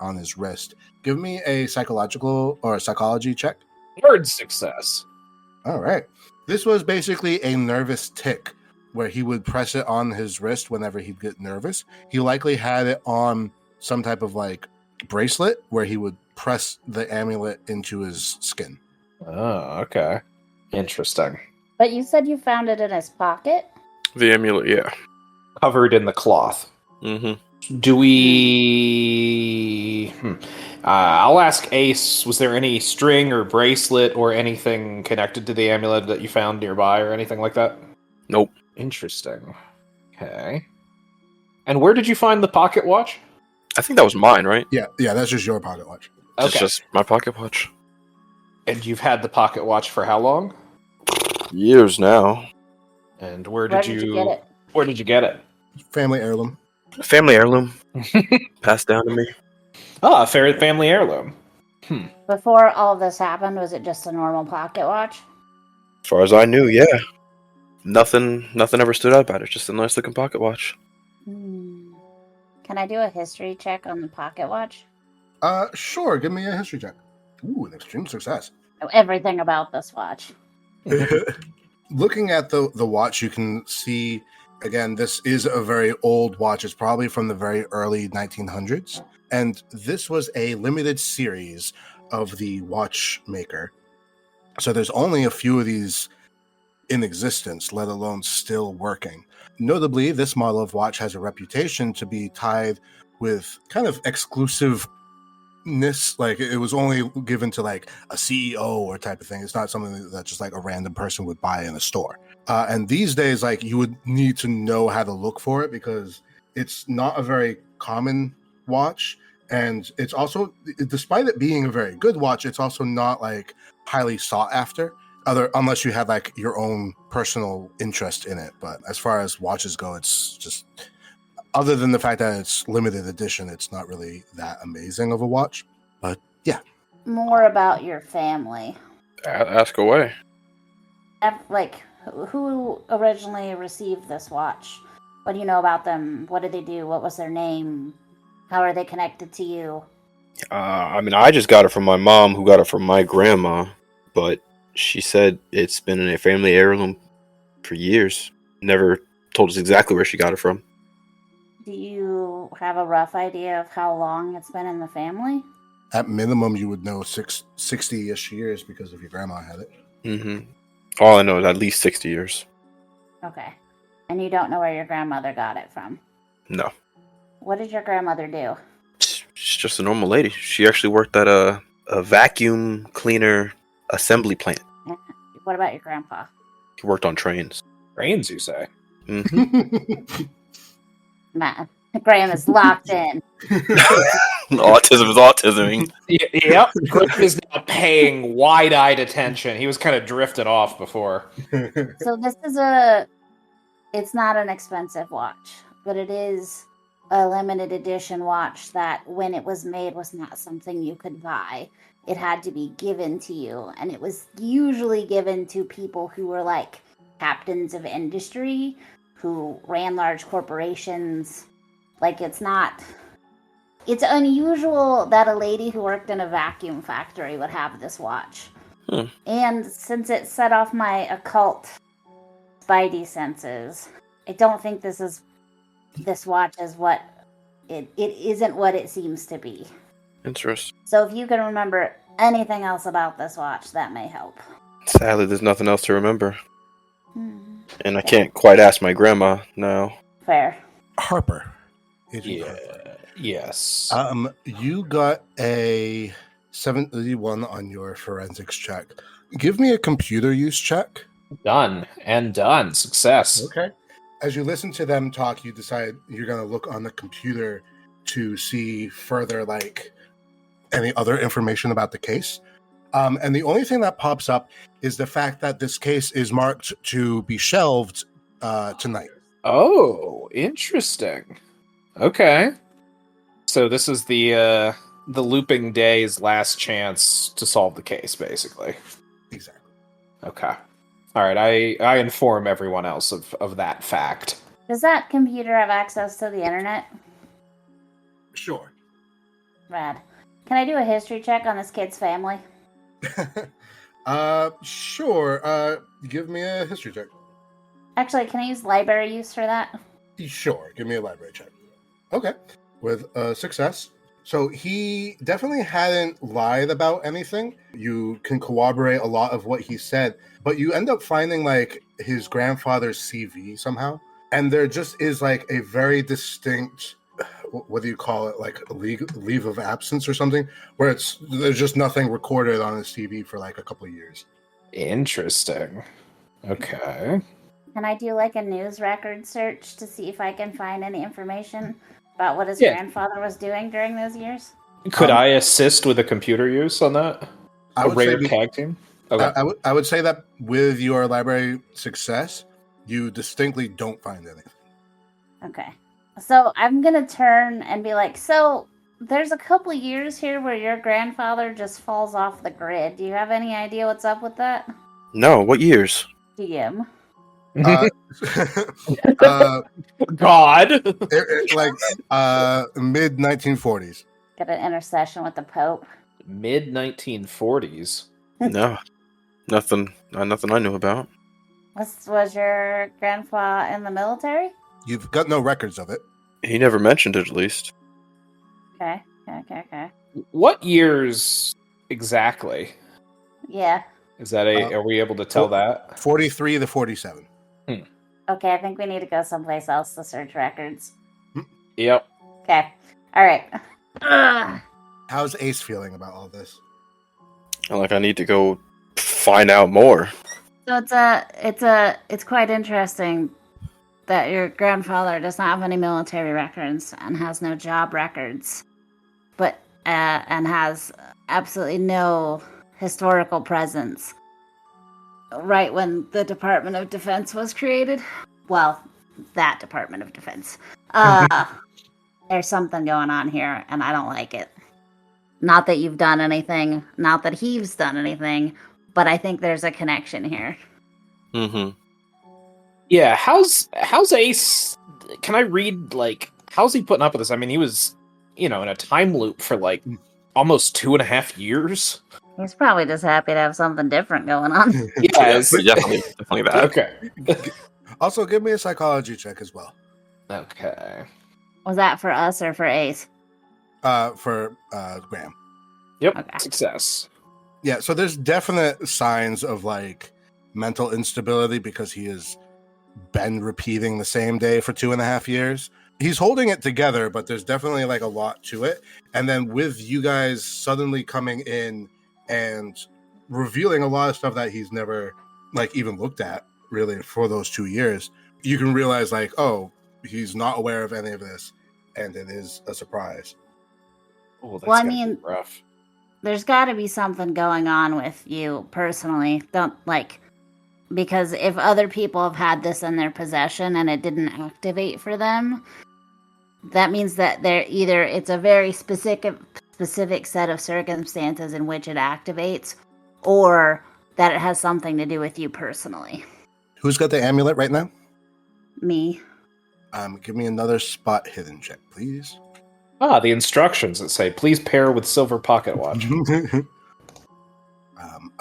on his wrist, give me a psychological or a psychology check. Word success. All right. This was basically a nervous tick where he would press it on his wrist whenever he'd get nervous. He likely had it on some type of like bracelet where he would press the amulet into his skin. Oh, okay. Interesting. But you said you found it in his pocket? The amulet, yeah. Covered in the cloth. Mm-hmm. Do we... I'll ask Ace, was there any string or bracelet or anything connected to the amulet that you found nearby or anything like that? Nope. Interesting. Okay. And where did you find the pocket watch? I think that was mine, right? Yeah, that's just your pocket watch. It's just my pocket watch. And you've had the pocket watch for how long? Years now. And where Where did you get it? Where did you get it? Family heirloom. Family heirloom. Passed down to me. Ah, family heirloom. Before all this happened, was it just a normal pocket watch? As far as I knew, yeah. Nothing ever stood out about it. Just a nice looking pocket watch. Can I do a history check on the pocket watch? Sure. Give me a history check. Ooh, an extreme success. Know everything about this watch. Looking at the watch, you can see, again, this is a very old watch. It's probably from the very early 1900s. And this was a limited series of the watchmaker. So there's only a few of these in existence, let alone still working. Notably, this model of watch has a reputation to be tied with kind of exclusiveness. Like it was only given to like a CEO or type of thing. It's not something that just like a random person would buy in a store. And these days, like you would need to know how to look for it because it's not a very common watch. And it's also, despite it being a very good watch, it's also not like highly sought after, unless you had like your own personal interest in it. But as far as watches go, it's just, other than the fact that it's limited edition, it's not really that amazing of a watch. But yeah. More about your family. Ask away. Like, who originally received this watch? What do you know about them? What did they do? What was their name? How are they connected to you? I mean, I just got it from my mom, who got it from my grandma. But she said it's been in a family heirloom for years. Never told us exactly where she got it from. Do you have a rough idea of how long it's been in the family? At minimum, you would know 60-ish years because if your grandma had it. Mm-hmm. All I know is at least 60 years. Okay. And you don't know where your grandmother got it from? No. What did your grandmother do? She's just a normal lady. She actually worked at a vacuum cleaner assembly plant. What about your grandpa? He worked on trains. Trains, you say? Mm-hmm. Man, Graham is locked in. Autism is autisming. Yep. Graham is now paying wide-eyed attention. He was kind of drifted off before. So this is it's not an expensive watch, but it is a limited edition watch that when it was made was not something you could buy. It had to be given to you, and it was usually given to people who were like captains of industry, who ran large corporations. Like it's unusual that a lady who worked in a vacuum factory would have this watch. And since it set off my occult spidey senses, I don't think this watch is what it isn't what it seems to be. Interesting. So if you can remember anything else about this watch, that may help. Sadly, there's nothing else to remember. And I Yeah. can't quite ask my grandma now. Fair. Harper. Agent Harper. Yes. You got a 71 on your forensics check. Give me a computer use check. Done and done. Success. Okay. As you listen to them talk, you decide you're going to look on the computer to see further, like, any other information about the case. And the only thing that pops up is the fact that this case is marked to be shelved tonight. Oh, interesting. Okay. So this is the looping day's last chance to solve the case, basically. Exactly. Okay. All right. I inform everyone else of that fact. Does that computer have access to the internet? Sure. Rad. Can I do a history check on this kid's family? Sure. Give me a history check. Actually, can I use library use for that? Sure. Give me a library check. Okay. With success. So he definitely hadn't lied about anything. You can corroborate a lot of what he said, but you end up finding like his grandfather's CV somehow. And there just is like a very distinct, what do you call it? Like a leave of absence or something, where there's just nothing recorded on his CV for like a couple of years. Interesting. Okay. Can I do like a news record search to see if I can find any information about what his grandfather was doing during those years? Could I assist with the computer use on that? I A would rare say tag team? Okay. I would say that with your library success, you distinctly don't find anything. Okay. So I'm going to turn and be like, so there's a couple of years here where your grandfather just falls off the grid. Do you have any idea what's up with that? No, what years? DM. God. Mid 1940s. Get an intercession with the Pope. Mid 1940s. No, nothing I knew about. Was your grandpa in the military? You've got no records of it. He never mentioned it, at least. Okay. What years exactly? Yeah. Is that are we able to tell that? 43 to 47. Okay, I think we need to go someplace else to search records. Yep. Okay. All right. Ugh. How's Ace feeling about all this? I need to go find out more. So it's quite interesting that your grandfather does not have any military records and has no job records, but and has absolutely no historical presence. Right when the Department of Defense was created, well, that Department of Defense. There's something going on here, and I don't like it. Not that you've done anything, not that he's done anything, but I think there's a connection here. Mm-hmm. Yeah, how's Ace? Can I read, how's he putting up with this? I mean, he was, in a time loop for, almost 2.5 years. He's probably just happy to have something different going on. Yes. Definitely that. Okay. Also, give me a psychology check as well. Okay. Was that for us or for Ace? For Graham. Yep. Okay. Success. Yeah, so there's definite signs of mental instability because he has been repeating the same day for 2.5 years. He's holding it together, but there's definitely a lot to it. And then with you guys suddenly coming in and revealing a lot of stuff that he's never even looked at really for those 2 years, you can realize oh, he's not aware of any of this, and it is a surprise. Oh, that's Well, I gotta mean, be rough. There's got to be something going on with you personally. Because if other people have had this in their possession and it didn't activate for them, that means that it's a very specific set of circumstances in which it activates, or that it has something to do with you personally. Who's got the amulet right now? Me. Give me another spot hidden check, please. The instructions that say, please pair with silver pocket watch.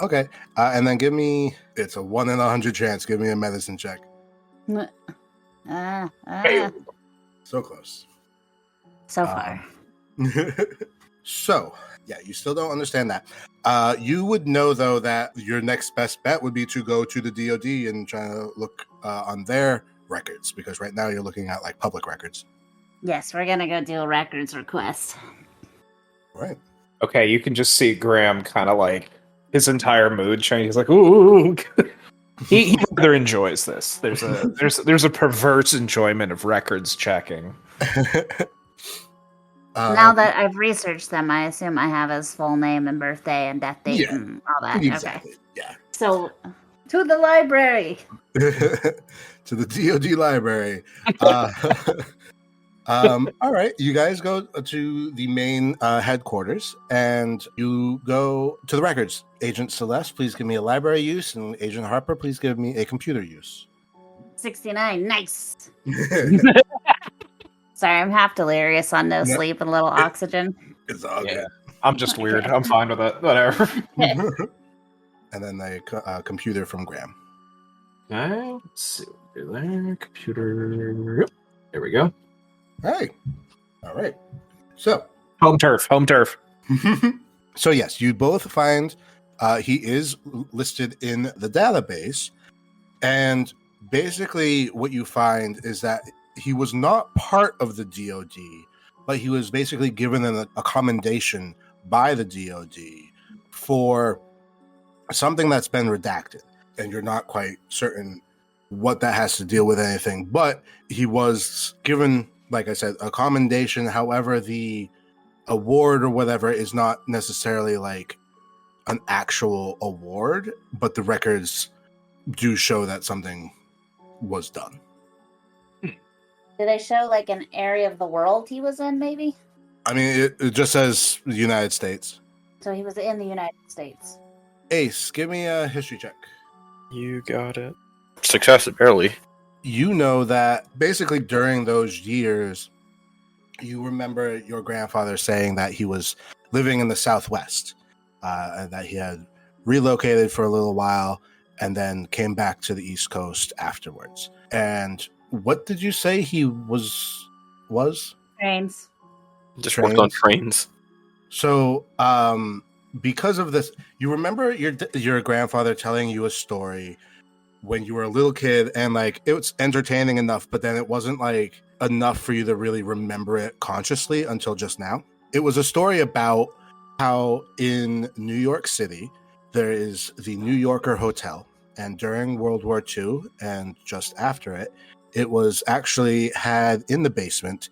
Okay. And then give me, it's a 1 in 100 chance. Give me a medicine check. So close. So far. So, yeah, you still don't understand that. You would know, though, that your next best bet would be to go to the DoD and try to look on their records, because right now you're looking at public records. Yes, we're gonna go do a records request. Right. Okay, you can just see Graham kind of his entire mood change. He's like, ooh. He rather enjoys this. There's a perverse enjoyment of records checking. Now that I've researched them, I assume I have his full name and birthday and death date Yeah, and all that. exactly. Okay. So, to the library. Yeah. To the DoD library. All right, you guys go to the main headquarters, and you go to the records. Agent Celeste, please give me a library use, and Agent Harper, please give me a computer use. 69. Nice. Sorry, I'm half delirious on no sleep and a little oxygen. It's all Yeah. I'm just weird. Okay. I'm fine with it. Whatever. good. And then a computer from Graham. Okay. Let's see what we do there. Computer. Yep. There we go. Hey. All right. So. Home turf. Home turf. So yes, you both find he is listed in the database, and basically what you find is that he was not part of the DoD, but he was basically given a commendation by the DoD for something that's been redacted, and you're not quite certain what that has to deal with anything, but he was given, like I said, a commendation. However, the award or whatever is not necessarily like an actual award, but the records do show that something was done. Did they show like an area of the world he was in, maybe? I mean, it just says the United States. So he was in the United States. Ace, give me a history check. You got it. Success, barely. You know that basically during those years, you remember your grandfather saying that he was living in the Southwest, and that he had relocated for a little while and then came back to the East Coast afterwards. And what did you say he was? Trains. Just worked on trains. So, because of this, you remember your grandfather telling you a story when you were a little kid, and like it was entertaining enough, but then it wasn't like enough for you to really remember it consciously until just now. It was a story about how in New York City there is the New Yorker Hotel, and during World War II and just after it, it was actually had in the basement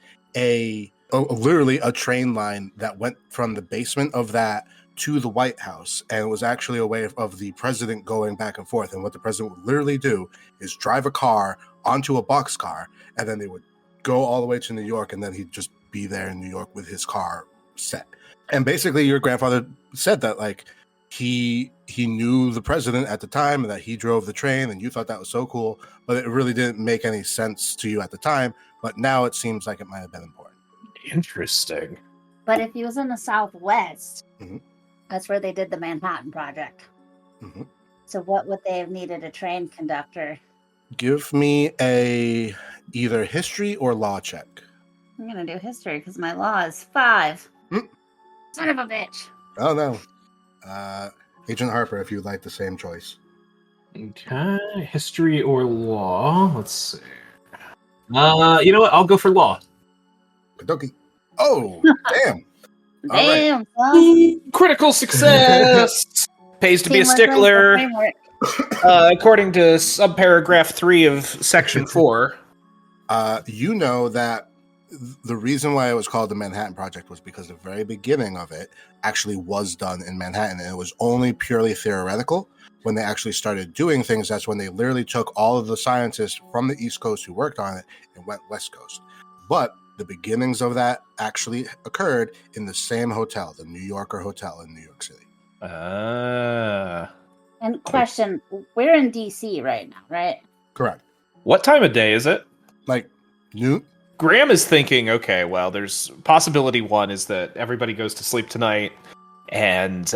literally a train line that went from the basement of that to the White House, and it was actually a way of the president going back and forth. And what the president would literally do is drive a car onto a boxcar, and then they would go all the way to New York, and then he'd just be there in New York with his car set. And basically your grandfather said that like he knew the president at the time and that he drove the train, and you thought that was so cool, but it really didn't make any sense to you at the time, but now it seems like it might have been important. Interesting. But if he was in the Southwest, mm-hmm. That's where they did the Manhattan Project. Mm-hmm. So what would they have needed a train conductor? Give me a either history or law check. I'm going to do history because my law is 5. Son of a bitch. Oh, no. Agent Harper, if you'd like the same choice. Okay. History or law? Let's see. You know what? I'll go for law. Kadoki. Oh, damn. Damn, right. Critical success. Pays to be a stickler. According to subparagraph 3 of section 4. You know that the reason why it was called the Manhattan Project was because the very beginning of it actually was done in Manhattan, and it was only purely theoretical. When they actually started doing things, that's when they literally took all of the scientists from the East Coast who worked on it and went West Coast. But the beginnings of that actually occurred in the same hotel, the New Yorker Hotel in New York City. And question, we're in DC right now, right? Correct. What time of day is it? Like noon? Graham is thinking, okay, well, there's possibility 1 is that everybody goes to sleep tonight, and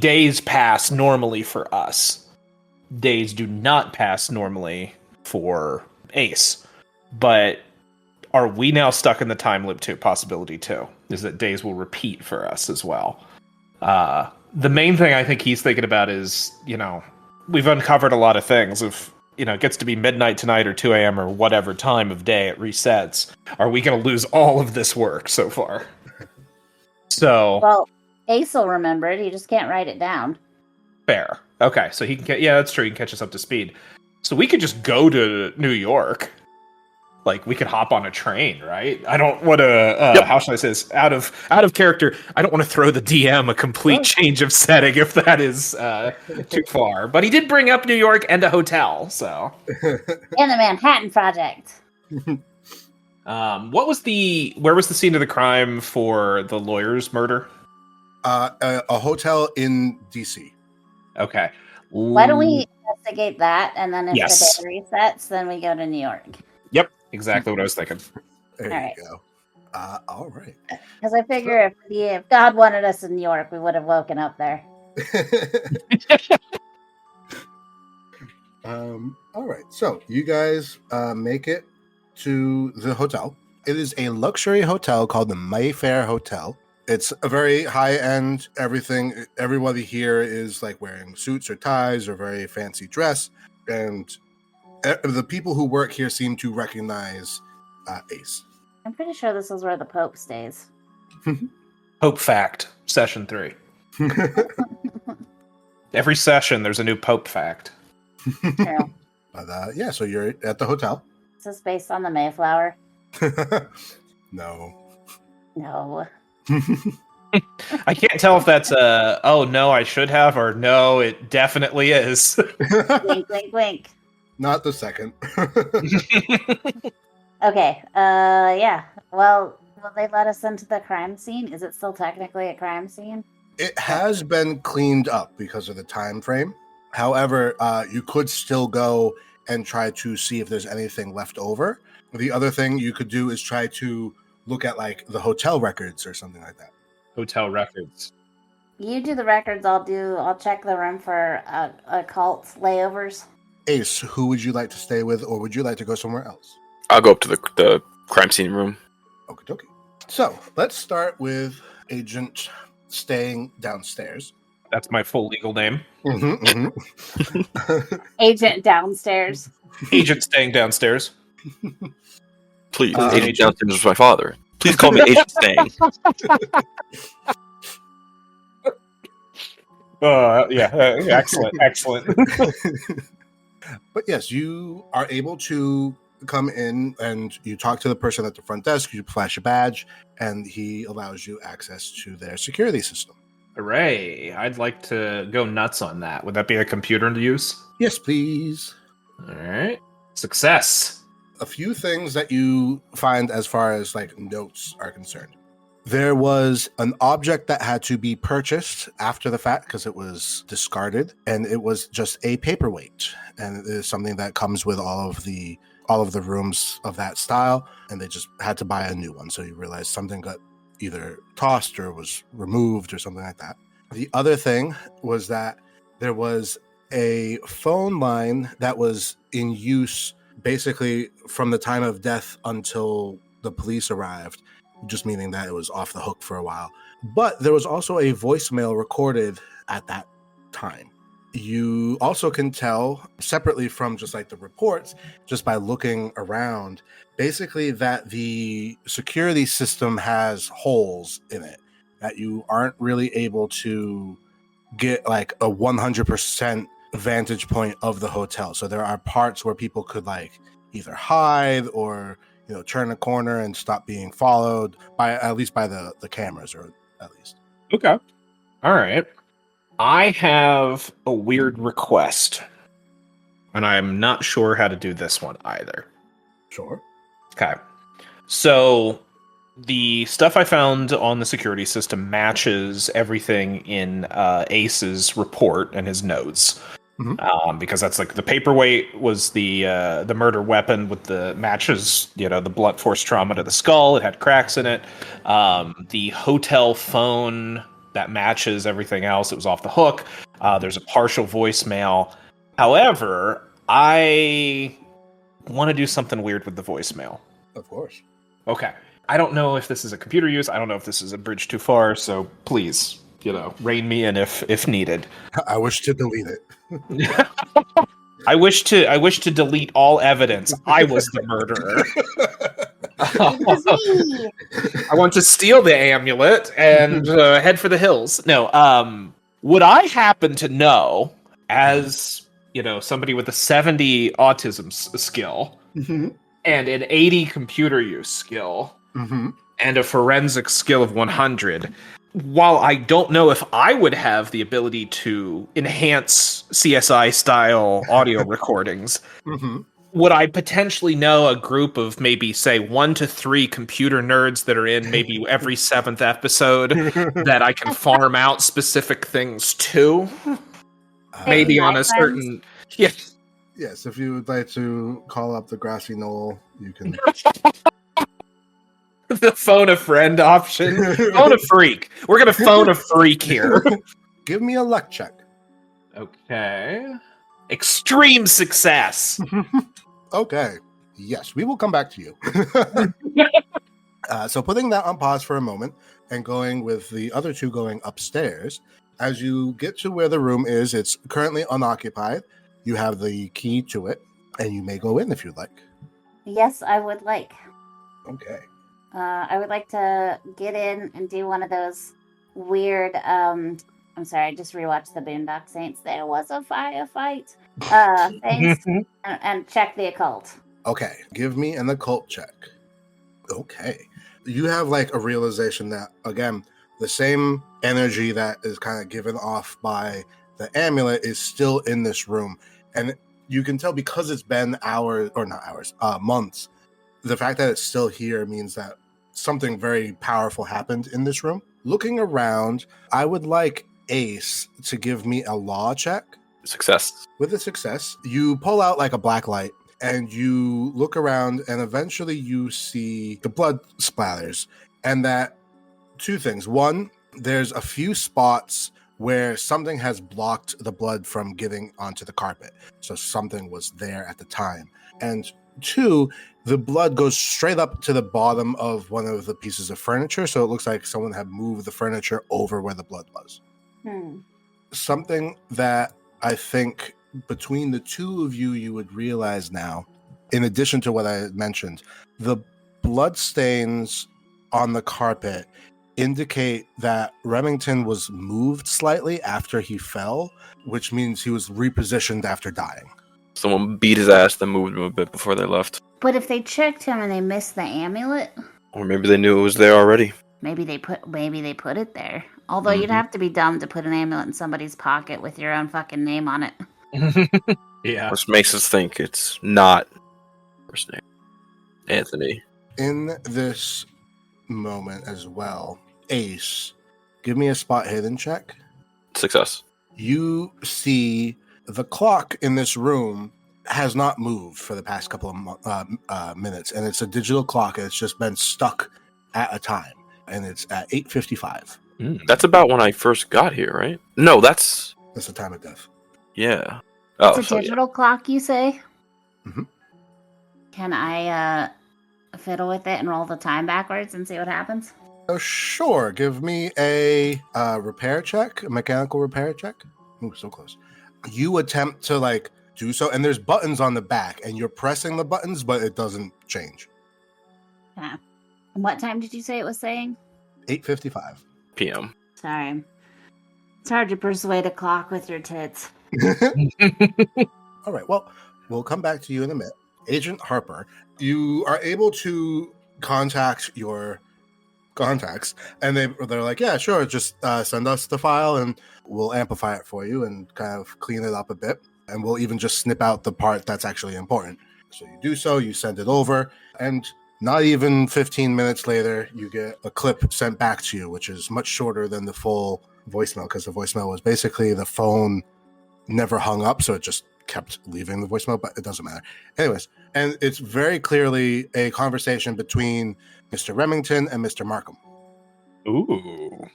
days pass normally for us. Days do not pass normally for Ace. But are we now stuck in the time loop too? Possibility 2 is that days will repeat for us as well. The main thing I think he's thinking about is, we've uncovered a lot of things. If, it gets to be midnight tonight or 2 a.m. or whatever time of day it resets, are we going to lose all of this work so far? So... Well, Ace will remember it. He just can't write it down. Fair. Okay, so he can that's true. He can catch us up to speed. So we could just go to New York. Like we could hop on a train, right? I don't want to. Yep. How should I say this? Out of character. I don't want to throw the DM a complete change of setting if that is too far. But he did bring up New York and a hotel, so. And the Manhattan Project. Where was the scene of the crime for the lawyer's murder? A hotel in DC. Okay. Why don't we investigate that, and then if Yes. the day resets, then we go to New York. Yep, exactly what I was thinking. There All you right. go. All right. Because I figure if God wanted us in New York, we would have woken up there. All right. So you guys make it to the hotel. It is a luxury hotel called the Mayfair Hotel. It's a very high-end everything. Everybody here is like wearing suits or ties or very fancy dress. And the people who work here seem to recognize Ace. I'm pretty sure this is where the Pope stays. Pope fact, session 3. Every session, there's a new Pope fact. True. But yeah, so you're at the hotel. Is this based on the Mayflower? No. No. I can't tell if that's oh no, I should have, or no, it definitely is. Wink, wink, wink. Not the second. Okay. Yeah. Well, will they let us into the crime scene? Is it still technically a crime scene? It has been cleaned up because of the time frame. However, you could still go and try to see if there's anything left over. The other thing you could do is try to look at like the hotel records or something like that. Hotel records. You do the records. I'll check the room for occult layovers. Ace, who would you like to stay with, or would you like to go somewhere else? I'll go up to the crime scene room. Okie dokie. So let's start with Agent staying downstairs. That's my full legal name. Agent downstairs. Agent staying downstairs. Please, Agent- Agent Johnson is my father. Please call me Agent Stang. Excellent, excellent. But yes, you are able to come in and you talk to the person at the front desk, you flash a badge, and he allows you access to their security system. Hooray! I'd like to go nuts on that. Would that be a computer to use? Yes, please. All right. Success. A few things that you find as far as like notes are concerned. There was an object that had to be purchased after the fact because it was discarded, and it was just a paperweight, and it is something that comes with all of the rooms of that style, and they just had to buy a new one. So you realize something got either tossed or was removed or something like that. The other thing was that there was a phone line that was in use basically from the time of death until the police arrived, just meaning that it was off the hook for a while. But there was also a voicemail recorded at that time. You also can tell separately from just like the reports, just by looking around, basically that the security system has holes in it, that you aren't really able to get like a 100% vantage point of the hotel. So there are parts where people could like either hide or, you know, turn a corner and stop being followed by at least by the cameras, or at least. Okay. All right. I have a weird request, and I'm not sure how to do this one either. Sure. Okay. So the stuff I found on the security system matches everything in Ace's report and his notes. Mhm. Because that's like the paperweight was the murder weapon with the matches, you know, the blunt force trauma to the skull. It had cracks in it. The hotel phone that matches everything else. It was off the hook. There's a partial voicemail. However, I want to do something weird with the voicemail. Of course. Okay. I don't know if this is a computer use. I don't know if this is a bridge too far. So please, you know, rein me in if needed. I wish to delete it. I wish to delete all evidence. I was the murderer. I want to steal the amulet and head for the hills. No, would I happen to know, as you know, somebody with a 70 autism skill, and an 80 computer use skill, Mm-hmm. and a forensic skill of 100. While I don't know if I would have the ability to enhance CSI-style audio recordings, Mm-hmm. would I potentially know a group of maybe, say, 1 to 3 computer nerds that are in maybe every 7th episode that I can farm out specific things to? Maybe on My a friends. certain... Yeah. Yes, if you would like to call up the grassy knoll, you can. The phone a friend option. Phone a freak. We're going to phone a freak here. Give me a luck check. Okay. Extreme success. Okay. Yes, we will come back to you. So putting that on pause for a moment and going with the other two going upstairs, as you get to where the room is, it's currently unoccupied. You have the key to it, and you may go in if you'd like. Yes, I would like. Okay. I would like to get in and do one of those weird. I'm sorry, I just rewatched the Boondock Saints. There was a firefight. Things and check the occult. Okay. Give me an occult check. Okay. You have like a realization that, again, the same energy that is kind of given off by the amulet is still in this room. And you can tell because it's been months, the fact that it's still here means that something very powerful happened in this room. Looking around, I would like Ace to give me a law check. Success. With a success, you pull out like a black light and you look around, and eventually you see the blood splatters. And that two things. One, there's a few spots where something has blocked the blood from getting onto the carpet. So something was there at the time. And two, the blood goes straight up to the bottom of one of the pieces of furniture. So it looks like someone had moved the furniture over where the blood was. Something that I think between the two of you, you would realize now, in addition to what I mentioned, the blood stains on the carpet indicate that Remington was moved slightly after he fell, which means he was repositioned after dying. Someone beat his ass, then moved him a bit before they left. But if they checked him and they missed the amulet, Or maybe they knew it was there already. maybe they put it there. Although you'd have to be dumb to put an amulet in somebody's pocket with your own fucking name on it. Yeah. Which makes us think it's not first name. Anthony. In this moment as well, Ace, give me a spot hidden check. Success. You see the clock in this room has not moved for the past couple of minutes, and it's a digital clock, and it's just been stuck at a time, and it's at 8:55. That's about when I first got here, right? No, that's the time of death. Yeah. Oh, It's a digital clock, you say? Mhm. Can I fiddle with it and roll the time backwards and see what happens? Oh, sure. Give me a repair check, a mechanical repair check. Ooh, so close. You attempt to do so, and there's buttons on the back, and you're pressing the buttons, but it doesn't change. Yeah. And what time did you say it was saying? 8:55. PM. Sorry. It's hard to persuade a clock with your tits. All right. Well, we'll come back to you in a minute. Agent Harper, you are able to contact your contacts, and they're like, yeah, sure, just send us the file and we'll amplify it for you and kind of clean it up a bit, and we'll even just snip out the part that's actually important. So you do so, you send it over, and not even 15 minutes later, you get a clip sent back to you, which is much shorter than the full voicemail, because the voicemail was basically the phone never hung up, so it just kept leaving the voicemail, but it doesn't matter. Anyways, and it's very clearly a conversation between Mr. Remington and Mr. Markham. Ooh.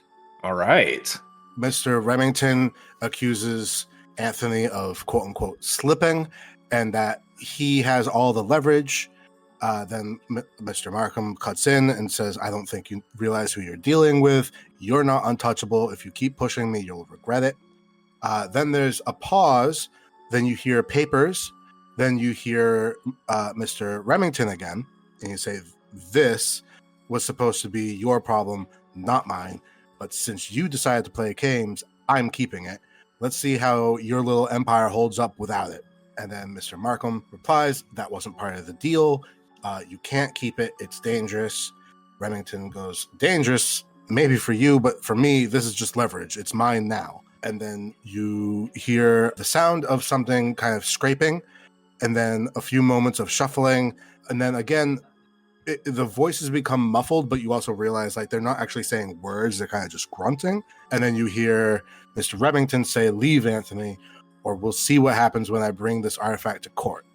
All right. Mr. Remington accuses Anthony of quote-unquote slipping and that he has all the leverage. Then Mr. Markham cuts in and says, I don't think you realize who you're dealing with. You're not untouchable. If you keep pushing me, you'll regret it. Then there's a pause. Then you hear papers. Then you hear Mr. Remington again. And you say, this was supposed to be your problem, not mine. But since you decided to play games, I'm keeping it. Let's see how your little empire holds up without it. And then Mr. Markham replies, that wasn't part of the deal. You can't keep it. It's dangerous. Remington goes, dangerous, maybe for you, but for me, this is just leverage. It's mine now. And then you hear the sound of something kind of scraping, and then a few moments of shuffling, and then again, the voices become muffled, but you also realize like they're not actually saying words, they're kind of just grunting. And then you hear Mr. Remington say, leave, Anthony, or we'll see what happens when I bring this artifact to court.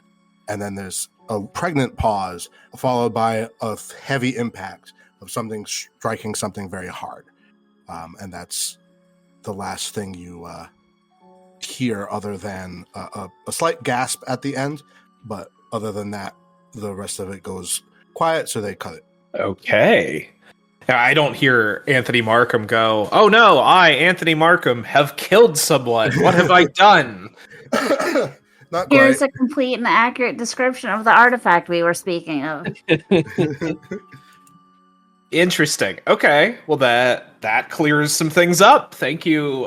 And then there's a pregnant pause, followed by a heavy impact of something striking something very hard. And that's the last thing you hear, other than a slight gasp at the end. But other than that, the rest of it goes quiet, so they cut it. Okay. I don't hear Anthony Markham go, oh no, I, Anthony Markham, have killed someone. What have I done? Not Here's quite. a complete and accurate description of the artifact we were speaking of. Interesting. Okay. Well, that clears some things up. Thank you,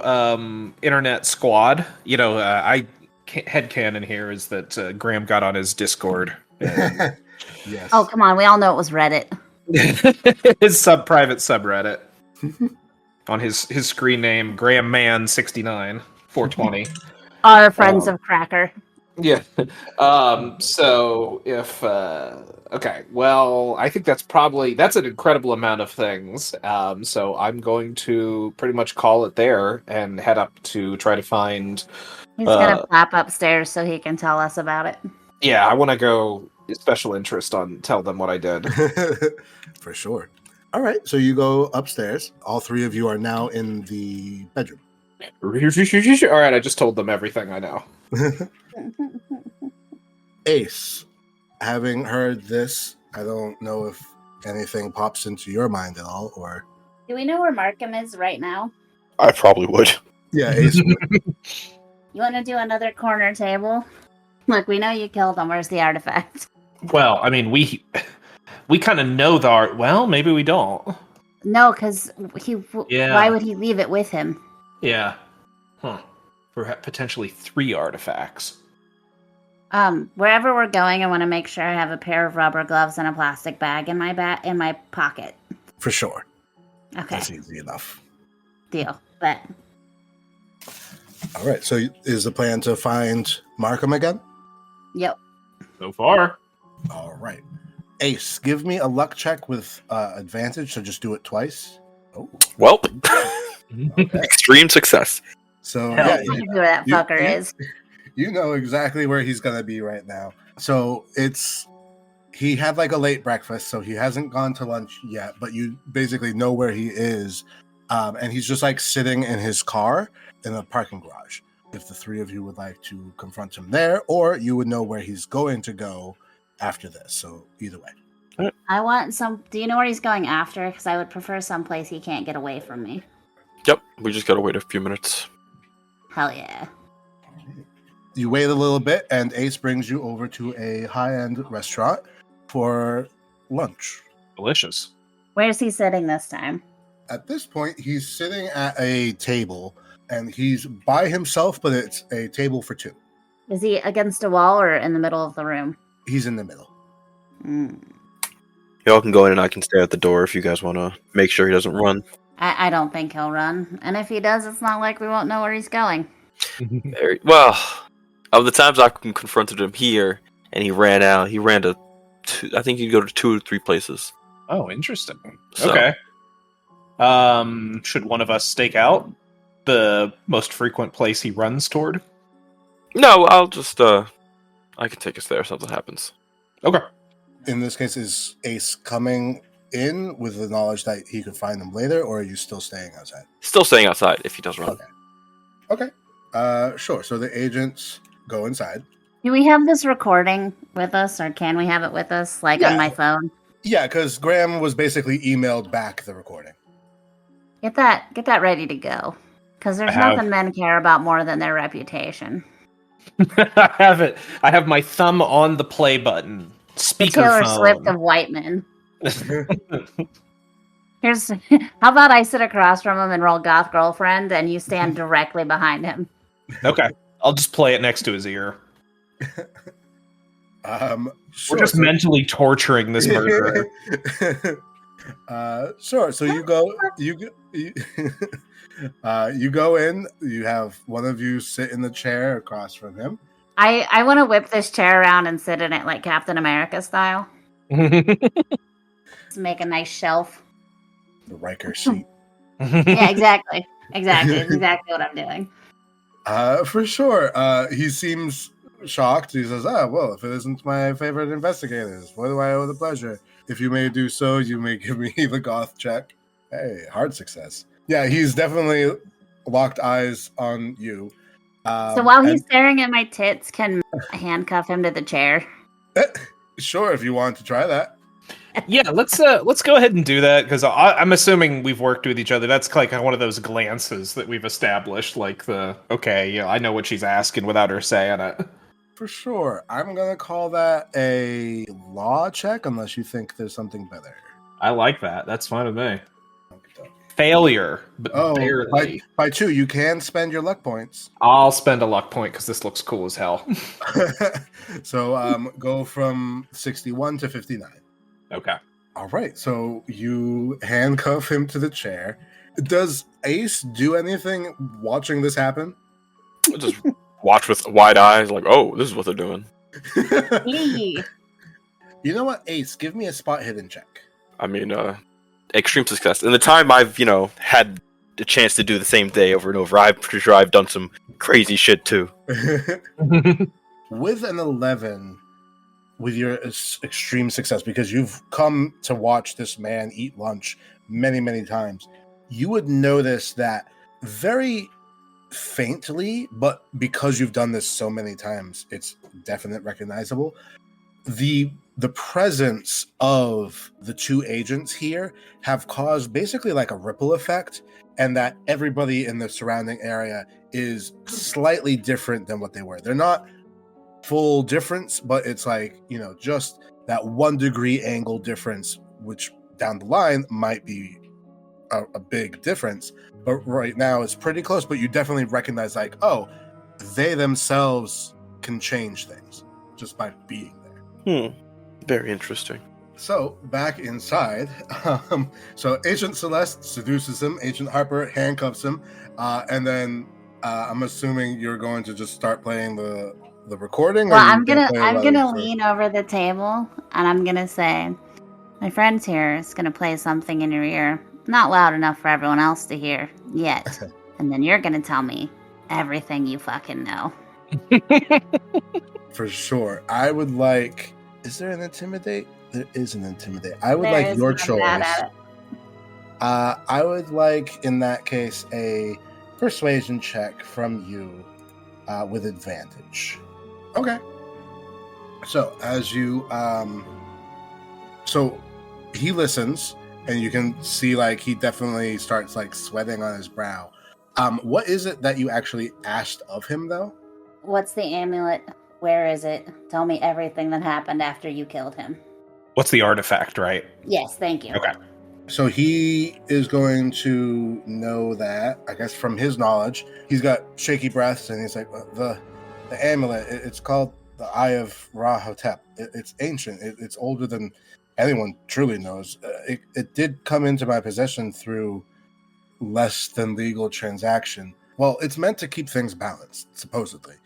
Internet Squad. Headcanon here is that Graham got on his Discord. And Yes. Oh, come on. We all know it was Reddit. his private subreddit on his screen name, GrahamMan69 420. Our friends of Cracker. Yeah. So if okay, well, I think that's an incredible amount of things. So I'm going to pretty much call it there and head up to try to find. He's gonna flap upstairs so he can tell us about it. Yeah, I want to go special interest on tell them what I did. For sure. All right, so you go upstairs. All three of you are now in the bedroom. All right, I just told them everything I know. Ace, having heard this, I don't know if anything pops into your mind at all, or... Do we know where Markham is right now? I probably would. Yeah, Ace would. You want to do another corner table? Look, we know you killed him. Where's the artifact? Well, I mean, we kind of know the art. Well, maybe we don't. No, because Yeah. Why would he leave it with him? Yeah. Huh. For potentially 3 artifacts. Wherever we're going, I want to make sure I have a pair of rubber gloves and a plastic bag in my pocket. For sure. Okay, That's easy enough. deal. But All right, so is the plan to find Markham again? yep. So far. All right. Ace, give me a luck check with advantage, so just do it twice. Oh, Well, okay. extreme success. So, Hell yeah, I know where that fucker is. You know exactly where he's going to be right now. So he had like a late breakfast, so he hasn't gone to lunch yet, but you basically know where he is. And he's just like sitting in his car in a parking garage. If the three of you would like to confront him there, or you would know where he's going to go after this. So either way. I want some. Do you know where he's going after? Because I would prefer someplace he can't get away from me. Yep, we just gotta wait a few minutes. Hell yeah. You wait a little bit, and Ace brings you over to a high-end restaurant for lunch. Delicious. Where's he sitting this time? At this point, he's sitting at a table, and he's by himself, but it's a table for 2. Is he against a wall or in the middle of the room? He's in the middle. Y'all can go in and I can stay at the door if you guys want to make sure he doesn't run. I don't think he'll run. And if he does, it's not like we won't know where he's going. Well, of the times I've confronted him here and he ran out, he ran to I think he'd go to 2 or 3 places. Oh, interesting. So- Okay. Should one of us stake out the most frequent place he runs toward? No, I'll just I can take us there if something happens. Okay. In this case, is Ace coming in with the knowledge that he could find them later, or are you still staying outside? Still staying outside if he does run. Okay. Sure. So the agents go inside. Do we have this recording with us, or can we have it with us, like Yeah. on my phone? Yeah, because Graham was basically emailed back the recording. Get that ready to go. Because there's I have- nothing men care about more than their reputation. I have it. I have my thumb on the play button. The Taylor Swift Speakerphone. of white men. Here's how about I sit across from him and roll Goth Girlfriend, and you stand directly behind him. Okay. I'll just play it next to his ear. We're just mentally torturing this murderer. Sure. So you go in. You have one of you sit in the chair across from him. I want to whip this chair around and sit in it like Captain America style. Let's make a nice shelf. The Riker seat. Yeah, exactly. Exactly. It's exactly what I'm doing. For sure. He seems shocked. He says, well, if it isn't my favorite investigators, what do I owe the pleasure? If you may do so, you may give me the goth check. Hey, hard success. Yeah, he's definitely locked eyes on you. So while he's staring at my tits, can I handcuff him to the chair? Sure, if you want to try that. Yeah, let's go ahead and do that, because I'm assuming we've worked with each other. That's like one of those glances that we've established, like I know what she's asking without her saying it. For sure. I'm going to call that a law check, unless you think there's something better. I like that. That's fine with me. Failure, but barely. By 2, you can spend your luck points. I'll spend a luck point because this looks cool as hell. So go from 61 to 59. Okay. All right. So you handcuff him to the chair. Does Ace do anything watching this happen? Just watch with wide eyes, like, oh, this is what they're doing. You know what, Ace? Give me a spot hidden check. I mean, extreme success. In the time I've, had the chance to do the same day over and over, I'm pretty sure I've done some crazy shit too. With an 11, with your extreme success, because you've come to watch this man eat lunch many, many times, you would notice that very faintly, but because you've done this so many times, it's definitely recognizable. The presence of the 2 agents here have caused basically like a ripple effect, and that everybody in the surrounding area is slightly different than what they were. They're not full difference, but it's like, just that 1 degree angle difference, which down the line might be a big difference, but right now it's pretty close. But you definitely recognize, like, oh, they themselves can change things just by being there. Very interesting. So back inside, so Agent Celeste seduces him, Agent Harper handcuffs him, and then I'm assuming you're going to just start playing the recording. Well, I'm gonna lean over the table and I'm gonna say, my friend's here is gonna play something in your ear, not loud enough for everyone else to hear yet, and then you're gonna tell me everything you fucking know. For sure. I would like. Is there an intimidate? There is an intimidate. I would There like is, your I'm choice. bad at it. I would like, in that case, a persuasion check from you with advantage. Okay. So as you so he listens, and you can see like he definitely starts like sweating on his brow. What is it that you actually asked of him, though? What's the amulet? Where is it? Tell me everything that happened after you killed him. What's the artifact, right? Yes, thank you. Okay. So he is going to know that, I guess, from his knowledge. He's got shaky breaths, and he's like, the amulet, it's called the Eye of Ra-Hotep. It's ancient. It's older than anyone truly knows. It did come into my possession through less than legal transaction. Well, it's meant to keep things balanced, supposedly.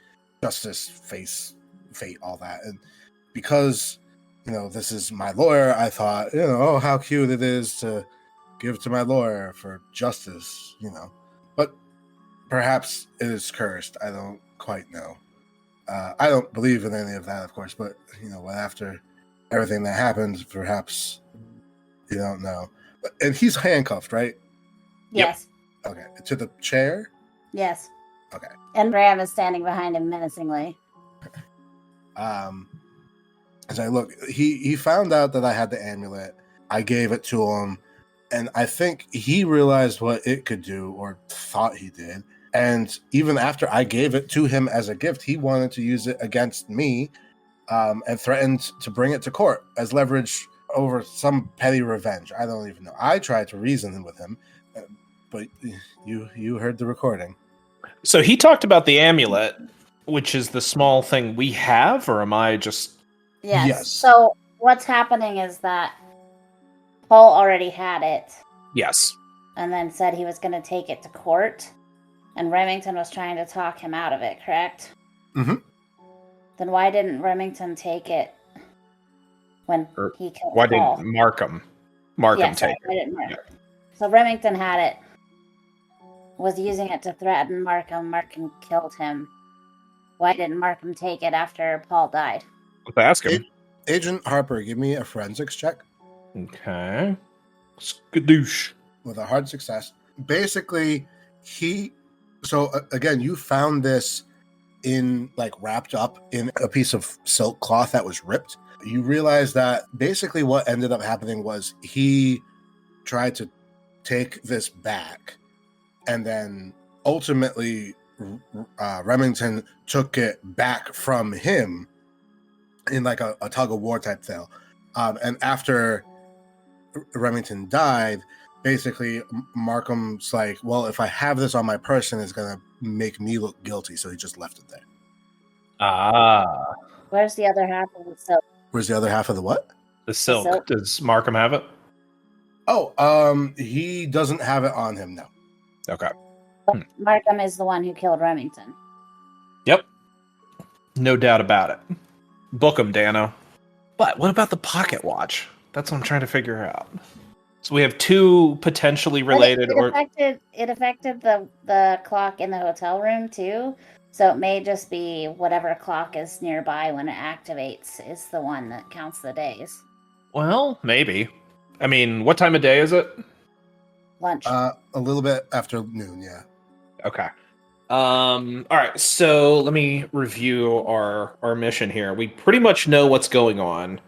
Justice, fate, all that. And because, this is my lawyer, I thought, oh, how cute it is to give to my lawyer for justice, But perhaps it is cursed. I don't quite know. I don't believe in any of that, of course, but, after everything that happened, perhaps you don't know. And he's handcuffed, right? Yes. Yep. Okay. To the chair? Yes. Okay. And Ram is standing behind him menacingly. As I look, he found out that I had the amulet. I gave it to him, and I think he realized what it could do, or thought he did. And even after I gave it to him as a gift, he wanted to use it against me, and threatened to bring it to court as leverage over some petty revenge. I don't even know. I tried to reason with him, but you heard the recording. So he talked about the amulet, which is the small thing we have, or am I just Yes. So what's happening is that Paul already had it Yes. and then said he was going to take it to court, and Remington was trying to talk him out of it, correct? Mm-hmm. Then why didn't Remington take it when he killed Why Paul? didn't Markham take I it? didn't know. Yeah. So Remington had it, was using it to threaten Markham. Markham killed him. Why didn't Markham take it after Paul died? Let's ask him. Agent Harper, give me a forensics check. Okay. Skadoosh. With a hard success. Basically, again, you found this wrapped up in a piece of silk cloth that was ripped. You realize that basically what ended up happening was he tried to take this back, and then ultimately Remington took it back from him in like a tug of war type thing. And after Remington died, basically Markham's like, well, if I have this on my person, it's gonna make me look guilty, so he just left it there. Ah. Where's the other half of the silk? Where's the other half of the what? The silk. silk. Does Markham have it? Oh, he doesn't have it on him, no. Okay. But Markham is the one who killed Remington. Yep. No doubt about it. Book him, Dano. But what about the pocket watch? That's what I'm trying to figure out. So we have two potentially related, It affected the clock in the hotel room too. So it may just be whatever clock is nearby when it activates is the one that counts the days. Well, maybe. I mean, what time of day is it? Lunch. A little bit after noon, yeah. Okay. All right. So let me review our mission here. We pretty much know what's going on.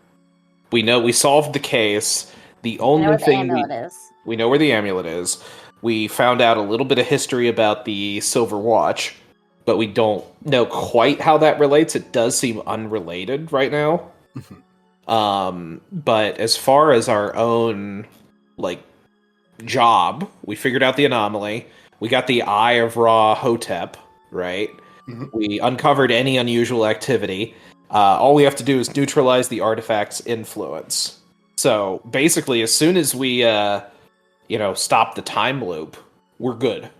We know we solved the case. The only thing we know where the amulet is. We found out a little bit of history about the silver watch, but we don't know quite how that relates. It does seem unrelated right now. But as far as our own job, we figured out the anomaly. We got the Eye of Ra Hotep, right? Mm-hmm. We uncovered any unusual activity. All we have to do is neutralize the artifact's influence. So basically, as soon as we, stop the time loop, we're good.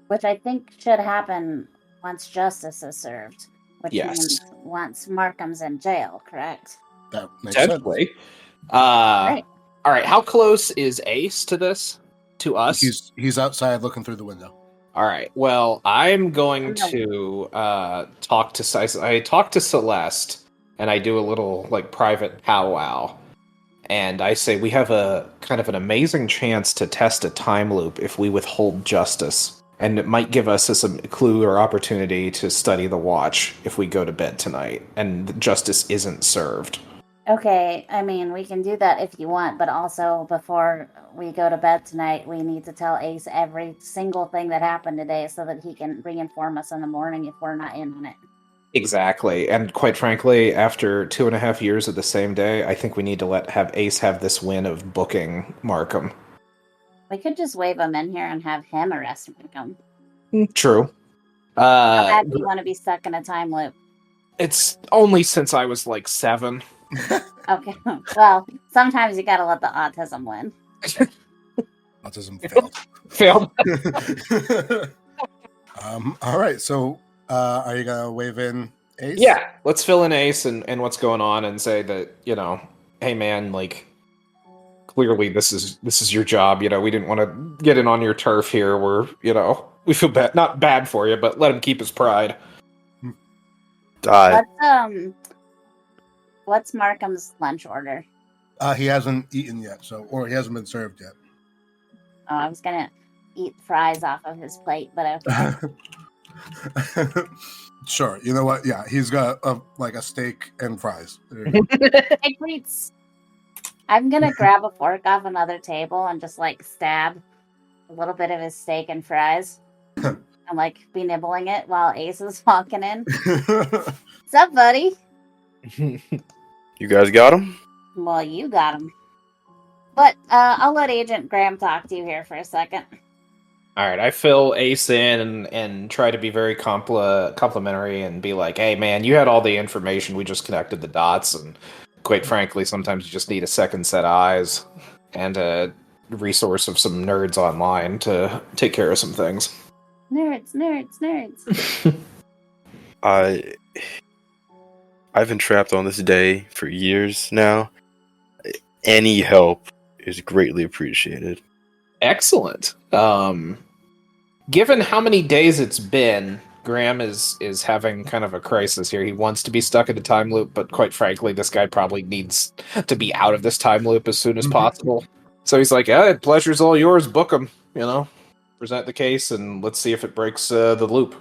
Which I think should happen once justice is served. Which means once Markham's in jail, correct? That makes sense. Right. All right, how close is Ace to this? To us? He's outside looking through the window. All right. Well, I'm going to talk to I talk to Celeste, and I do a little private powwow, and I say we have a kind of an amazing chance to test a time loop if we withhold justice, and it might give us some clue or opportunity to study the watch if we go to bed tonight, and justice isn't served. Okay, I mean, we can do that if you want, but also before we go to bed tonight, we need to tell Ace every single thing that happened today so that he can reinform us in the morning if we're not in on it. Exactly, and quite frankly, after 2.5 years of the same day, I think we need to have Ace have this win of booking Markham. We could just wave him in here and have him arrest Markham. True. How bad do you want to be stuck in a time loop? It's only since I was 7. Okay, well, sometimes you gotta let the autism win. Autism Failed. All right, so are you gonna wave in Ace? Yeah, let's fill in Ace and what's going on and say that, hey man, clearly this is your job, we didn't want to get in on your turf here. We're, we feel bad, not bad for you, but let him keep his pride. What's Markham's lunch order? He hasn't eaten yet, or he hasn't been served yet. Oh, I was gonna eat fries off of his plate, but okay. Sure. You know what? Yeah, he's got a steak and fries. I'm gonna grab a fork off another table and just stab a little bit of his steak and fries. And be nibbling it while Ace is walking in. What's up, buddy? You guys got him? Well, you got him. But I'll let Agent Graham talk to you here for a second. All right, I fill Ace in and try to be very complimentary and be like, "Hey, man, you had all the information. We just connected the dots, and quite frankly, sometimes you just need a second set of eyes and a resource of some nerds online to take care of some things." Nerds, nerds, nerds. I've been trapped on this day for years now. Any help is greatly appreciated. Excellent. Given how many days it's been, Graham is having kind of a crisis here. He wants to be stuck in a time loop, but quite frankly, this guy probably needs to be out of this time loop as soon as possible. So he's like, pleasure's all yours. Book him, present the case, and let's see if it breaks the loop.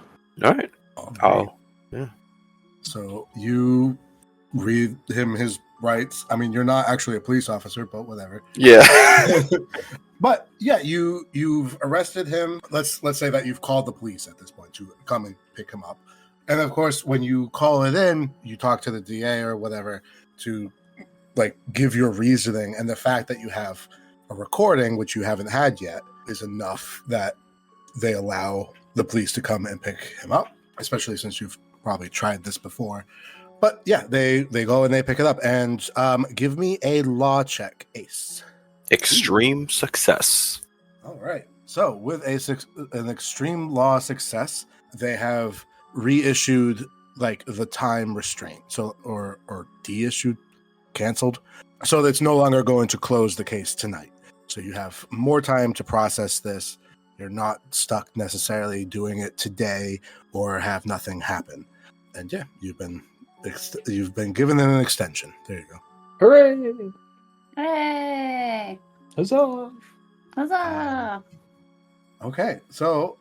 All right. So you read him his rights. I mean, you're not actually a police officer, but whatever. Yeah. But yeah, you've arrested him. Let's say that you've called the police at this point to come and pick him up. And of course, when you call it in, you talk to the DA or whatever to give your reasoning. And the fact that you have a recording, which you haven't had yet, is enough that they allow the police to come and pick him up, especially since you've probably tried this before. But yeah, they go and they pick it up. And give me a law check, Ace. Extreme success. All right. So with an extreme law success, they have reissued the time restraint. So or deissued, canceled. So it's no longer going to close the case tonight. So you have more time to process this. You're not stuck necessarily doing it today or have nothing happen. And yeah, you've been given an extension. There you go. Hooray! Hooray! Huzzah! Huzzah! Okay, so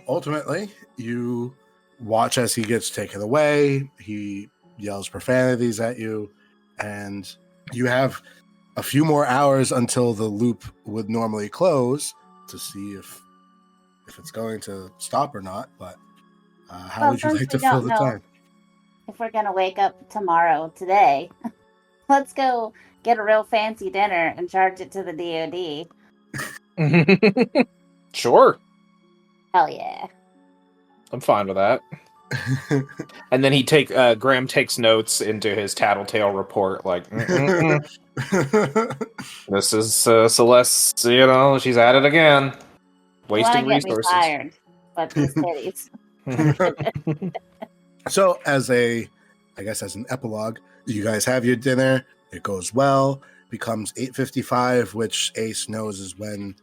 ultimately, you watch as he gets taken away. He yells profanities at you, and you have a few more hours until the loop would normally close to see if it's going to stop or not. But how would you like to fill the time? If we're gonna wake up today, let's go get a real fancy dinner and charge it to the DoD. Sure. Hell yeah. I'm fine with that. And then Graham takes notes into his tattletale report, this is Celeste, she's at it again. Wasting resources. Fired, but these titties. So as an epilogue, you guys have your dinner. It goes well. Becomes 8:55, which Ace knows is when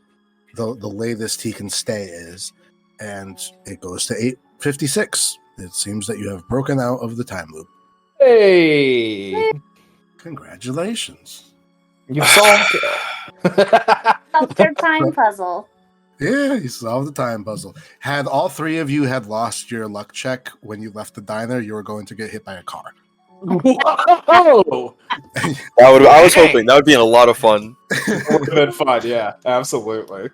the latest he can stay is, and it goes to 8:56. It seems that you have broken out of the time loop. Hey! Congratulations! You solved their time puzzle. Yeah, you solved the time puzzle. Had all three of you had lost your luck check when you left the diner, you were going to get hit by a car. Whoa! I was hoping that would be a lot of fun. It would have been fun, yeah, absolutely.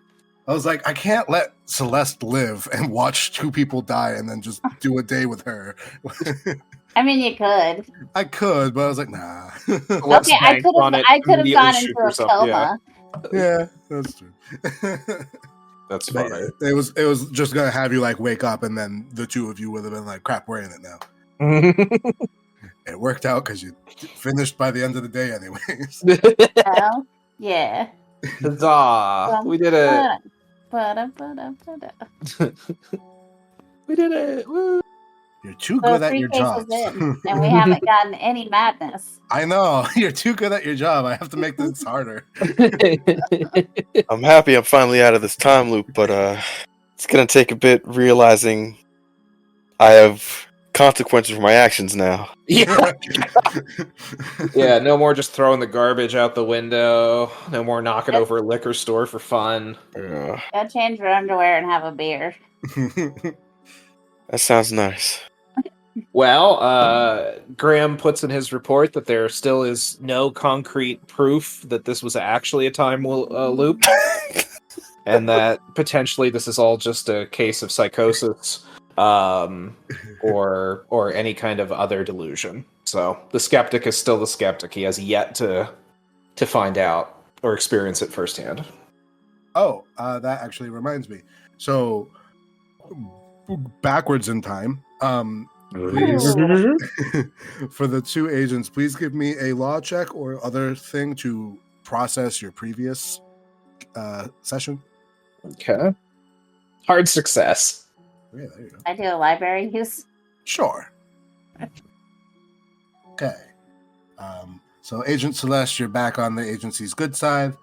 I was like, I can't let Celeste live and watch two people die and then just do a day with her. I mean, you could. I could, but I was like, nah. Okay, I could have gone into a coma. Yeah, that's true. That's funny. It was just gonna have you wake up, and then the two of you would have been like, crap, we're in it now. It worked out because you finished by the end of the day anyways. Well, yeah. Huzzah! We did it! We did it! Woo! You're too good at your job. And we haven't gotten any madness. I know. You're too good at your job. I have to make this harder. I'm happy I'm finally out of this time loop, but it's going to take a bit realizing I have consequences for my actions now. Yeah. Yeah, no more just throwing the garbage out the window. No more knocking over a liquor store for fun. Yeah. Go change your underwear and have a beer. That sounds nice. Well, Graham puts in his report that there still is no concrete proof that this was actually a time loop, and that potentially this is all just a case of psychosis, or any kind of other delusion. So the skeptic is still the skeptic. He has yet to find out or experience it firsthand. Oh, that actually reminds me. So backwards in time. Please, for the two agents, please give me a law check or other thing to process your previous session. Okay. Hard success. Yeah, there you go. I do a library use. Sure. Okay. So, Agent Celeste, you're back on the agency's good side,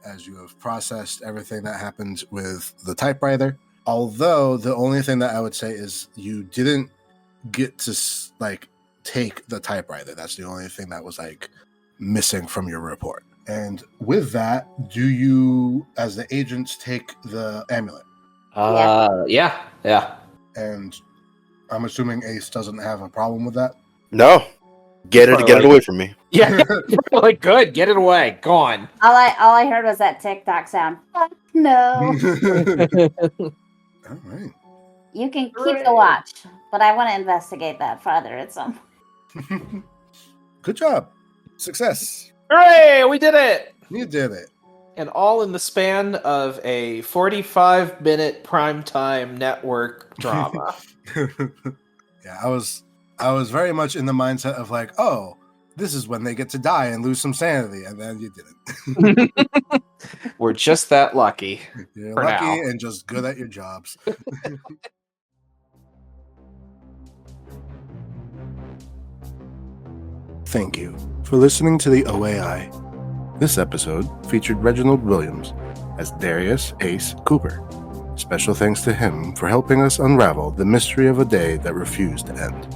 as you have processed everything that happened with the typewriter. Although the only thing that I would say is you didn't get to take the typewriter. That's the only thing that was missing from your report. And with that, do you, as the agents, take the amulet? Yeah. And I'm assuming Ace doesn't have a problem with that. No. Get it away from me. Yeah. Like, good. Get it away. Gone. All I heard was that TikTok sound. Fuck no. All right. You can keep the watch, but I want to investigate that further at some. Good job. Success. Hooray! We did it! You did it. And all in the span of a 45-minute primetime network drama. Yeah, I was very much in the mindset of oh, this is when they get to die and lose some sanity, and then you didn't. We're just that lucky. You're For lucky now. and just good at your jobs. Thank you for listening to the O.A.I. This episode featured Reginald Williams as Darius Ace Cooper. Special thanks to him for helping us unravel the mystery of a day that refused to end.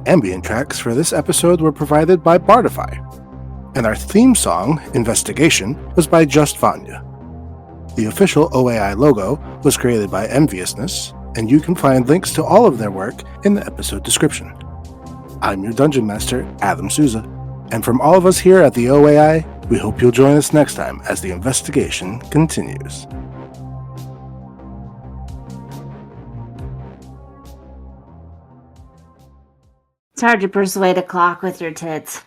Ambient tracks for this episode were provided by Bardify, and our theme song, Investigation, was by JustWanya. The official O.A.I. logo was created by Enviiousness, and you can find links to all of their work in the episode description. I'm your Dungeon Master, Adam Souza, and from all of us here at the O.A.I., we hope you'll join us next time as the investigation continues. It's hard to persuade a clock with your tits.